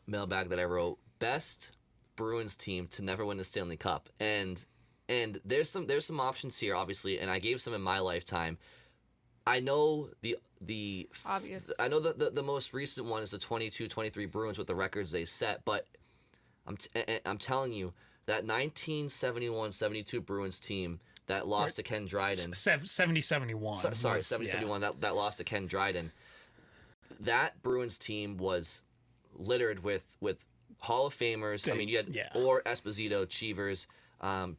mailbag that I wrote. Best Bruins team to never win the Stanley Cup, and there's some options here, obviously, and I gave some in my lifetime. I know the obvious. I know the most recent one is the 22-23 Bruins with the records they set, but I'm telling you that 1971-72 Bruins team that lost to Ken Dryden. 70-71. Sorry, 70-71 that lost to Ken Dryden. That Bruins team was littered with Hall of Famers. I mean, you had Orr, Esposito, Cheevers,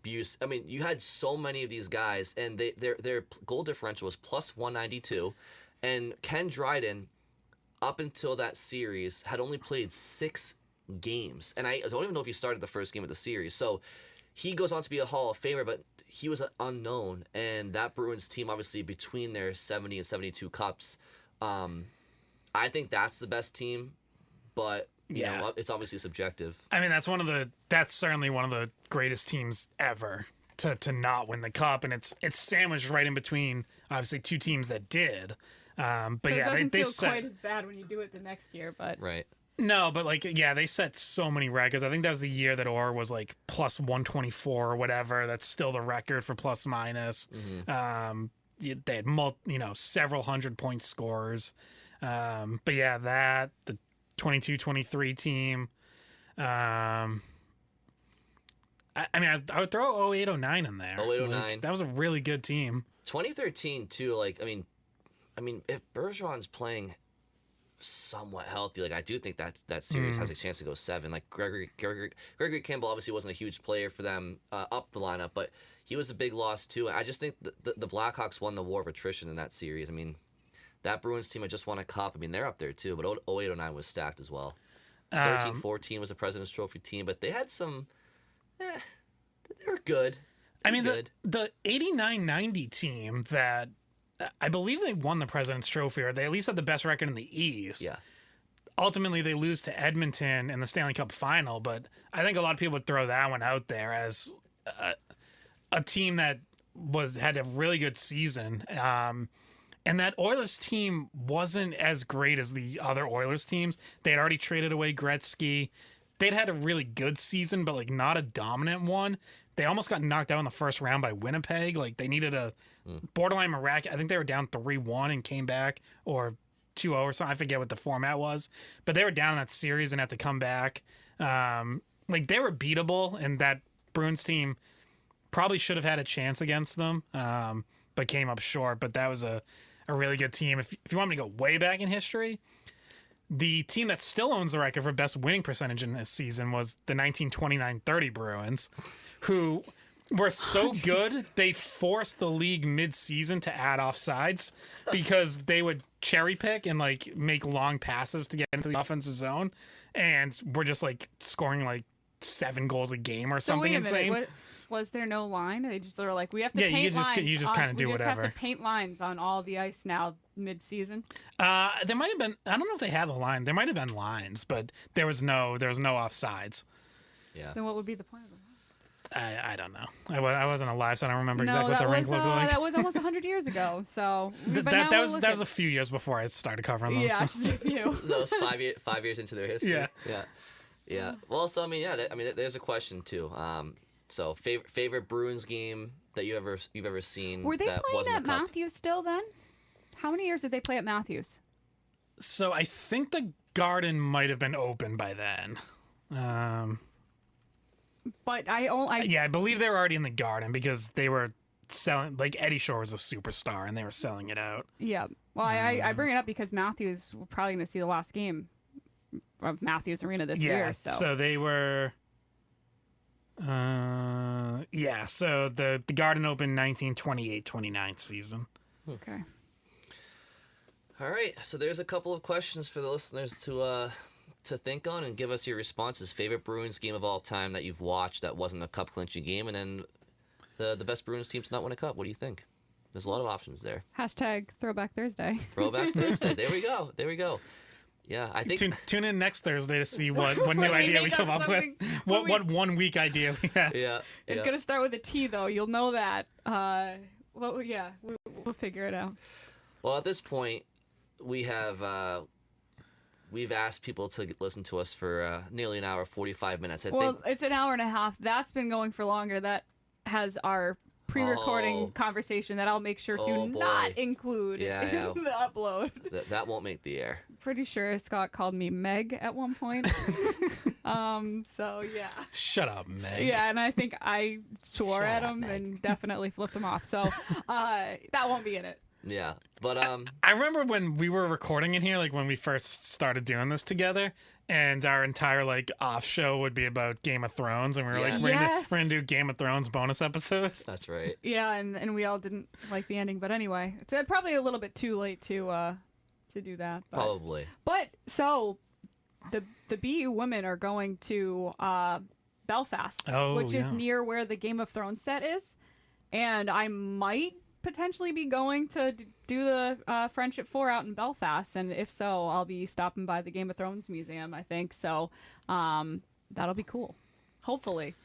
Buse. I mean, you had so many of these guys, and their goal differential was plus 192. And Ken Dryden, up until that series, had only played 6 games. And I don't even know if he started the first game of the series. So he goes on to be a Hall of Famer, but he was an unknown. And that Bruins team, obviously, between their 70 and 72 cups, I think that's the best team. But you know, it's obviously subjective. I mean, that's certainly one of the greatest teams ever to not win the cup, and it's sandwiched right in between, obviously, 2 teams that did. But so yeah, it doesn't they feel set, quite as bad when you do it the next year, but right. No, but like, yeah, they set so many records. I think that was the year that Orr was like plus 124 or whatever. That's still the record for plus minus. Mm-hmm. They had several 100-point scores. But yeah, the 22-23 team. I mean, I would throw 08-09 in there. 08-09. Like, that was a really good team. 2013 too. Like, I mean, if Bergeron's playing somewhat healthy, like, I do think that series has a chance to go 7. Like, Gregory Campbell obviously wasn't a huge player for them up the lineup, but he was a big loss too. I just think the Blackhawks won the war of attrition in that series. I mean, that Bruins team had just won a cup. I mean, they're up there too, but 08-09 was stacked as well. 13-14 was a President's Trophy team, but they had some... they were good. I mean, the 89-90 team that I believe they won the President's Trophy, or they at least had the best record in the East. Yeah. Ultimately, they lose to Edmonton in the Stanley Cup final, but I think a lot of people would throw that one out there as a team that had a really good season. And that Oilers team wasn't as great as the other Oilers teams. They had already traded away Gretzky. They'd had a really good season, but like not a dominant one. They almost got knocked out in the first round by Winnipeg. Like they needed a borderline miraculous. I think they were down 3-1 and came back, or 2-0 or something. I forget what the format was, but they were down in that series and had to come back. Like they were beatable, and that Bruins team probably should have had a chance against them, but came up short. But that was a really good team. If you want me to go way back in history, the team that still owns the record for best winning percentage in this season was the 1929-30 Bruins, who were so good they forced the league mid-season to add offsides because they would cherry pick and like make long passes to get into the offensive zone, and we're just like scoring like 7 goals a game or something insane. Was there no line? They just were like, we have to paint lines. You just kind of do whatever. We just have to paint lines on all the ice now mid-season. There might have been. I don't know if they had the line. There might have been lines, but there was no offsides. Yeah. Then what would be the point of them? I don't know. I wasn't alive, so I don't remember exactly what the rink looked like. That was almost 100 years ago. So that was a few years before I started covering them. Yeah, just a few. That was 5 years into their history. Yeah. Yeah. Well, so I mean, there's a question too. So favorite Bruins game that you've ever seen? Were they that playing wasn't at a cup? Matthews still then? How many years did they play at Matthews? So I think the Garden might have been open by then. But I believe they were already in the Garden because they were selling. Like Eddie Shore was a superstar, and they were selling it out. Yeah. Well, I bring it up because Matthews, we're probably going to see the last game of Matthews Arena this year. So they were. So the Garden opened 1928-29 season. Okay. All right, so there's a couple of questions for the listeners to think on and give us your responses. Favorite Bruins game of all time that you've watched that wasn't a cup clinching game, and then the best Bruins team to not win a cup. What do you think? There's a lot of options there. Hashtag Throwback Thursday. Throwback Thursday. There we go. Yeah, I think tune in next Thursday to see what new idea we come up with. What 1 week idea we have. Yeah. It's gonna start with a T though. You'll know that. We'll figure it out. Well, at this point, we've asked people to listen to us for nearly an hour, 45 minutes. I think it's an hour and a half. That's been going for longer. That has our pre-recording conversation that I'll make sure to not include in the upload. That won't make the air. Pretty sure Scott called me Meg at one point. So yeah. Shut up, Meg. Yeah, and I think I swore at him and definitely flipped him off. So that won't be in it. Yeah, but I remember when we were recording in here, like when we first started doing this together, and our entire like off show would be about Game of Thrones, and we were like, we're gonna do Game of Thrones bonus episodes. That's right. Yeah, and we all didn't like the ending, but anyway, it's probably a little bit too late to do that. But. Probably. But so the BU women are going to Belfast, which is near where the Game of Thrones set is, and I might potentially be going to do the Friendship 4 out in Belfast, and if so, I'll be stopping by the Game of Thrones museum, I think. So that'll be cool. Hopefully.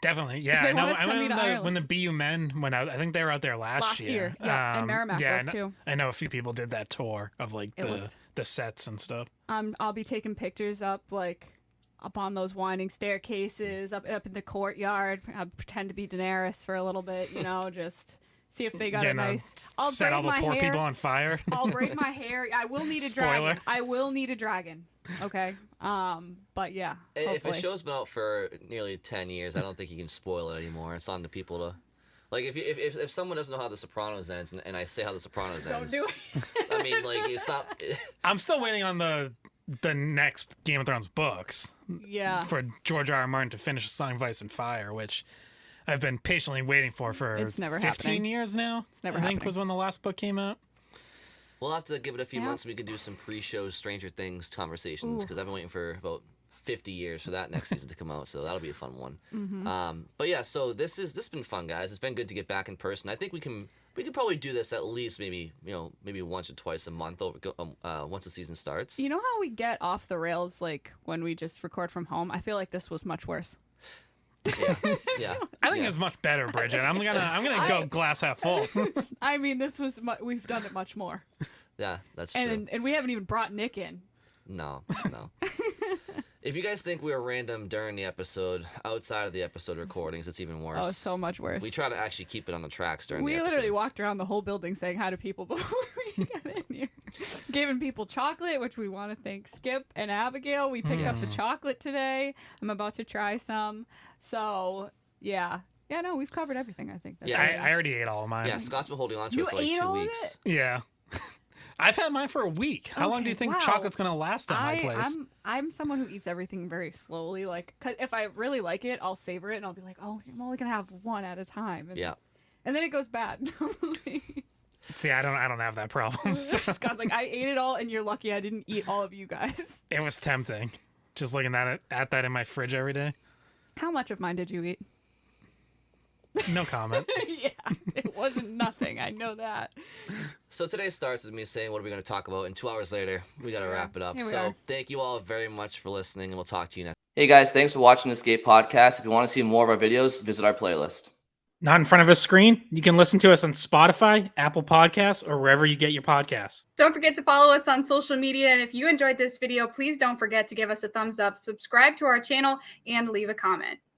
Definitely, yeah. I know. I went when the BU men went out. I think they were out there last year. Yeah, and Merrimack was too. I know a few people did that tour of like the sets and stuff. I'll be taking pictures up on those winding staircases, up in the courtyard. I'll pretend to be Daenerys for a little bit, just see if they got a nice. I'll set all the poor people on fire. I'll braid my hair. I will need a dragon. I will need a dragon. Okay. But yeah. If a show's been out for nearly 10 years, I don't think you can spoil it anymore. It's on the people to. Like if someone doesn't know how The Sopranos ends, and I say how The Sopranos ends, don't do it. I mean, like it's not. I'm still waiting on the next Game of Thrones books. Yeah. For George R. R. Martin to finish A Song of Ice and Fire, which I've been patiently waiting for it's never 15 happening. years now. It's never I think happening. was when the last book came out. We'll have to give it a few months. We can do some pre-show Stranger Things conversations because I've been waiting for about 50 years for that next season to come out. So that'll be a fun one. Mm-hmm. But yeah, so this has been fun, guys. It's been good to get back in person. I think we could probably do this at least maybe once or twice a month once the season starts. You know how we get off the rails like when we just record from home? I feel like this was much worse. Yeah. I think it's much better, Bridget. I'm gonna go glass half full. I mean, this was we've done it much more, Yeah, that's true. and we haven't even brought Nick in. No. If you guys think we were random during the episode, outside of the episode recordings, it's even worse. Oh, so much worse. We try to actually keep it on the tracks during We the episodes. literally walked around the whole building saying hi to people before we got in here. Giving people chocolate, which we want to thank Skip and Abigail. We picked up the chocolate today. I'm about to try some. So, yeah. Yeah, no, we've covered everything, I think. Yeah, I already ate all of mine. Yeah, Scott's been holding on to You it for like ate 2 all of weeks. it? Yeah. I've had mine for a week. How long do you Okay, think wow. chocolate's gonna last at my place? I'm someone who eats everything very slowly. Like, 'cause if I really like it, I'll savor it and I'll be like, oh, I'm only gonna have one at a time. And, Yeah. and then it goes bad. See, I don't have that problem. So Scott's like, I ate it all, and you're lucky I didn't eat all of you guys. it was tempting. Just looking at that in my fridge every day. How much of mine did you eat? No comment. Yeah, it wasn't nothing. I know that. So today starts with me saying what are we going to talk about, and 2 hours later, we got to wrap it up. Here we So are. thank you all very much for listening, and we'll talk to you next. Hey guys, thanks for watching the Skate Podcast. If you want to see more of our videos, visit our playlist. Not in front of a screen. You can listen to us on Spotify, Apple Podcasts, or wherever you get your podcasts. Don't forget to follow us on social media. And if you enjoyed this video, please don't forget to give us a thumbs up, subscribe to our channel, and leave a comment.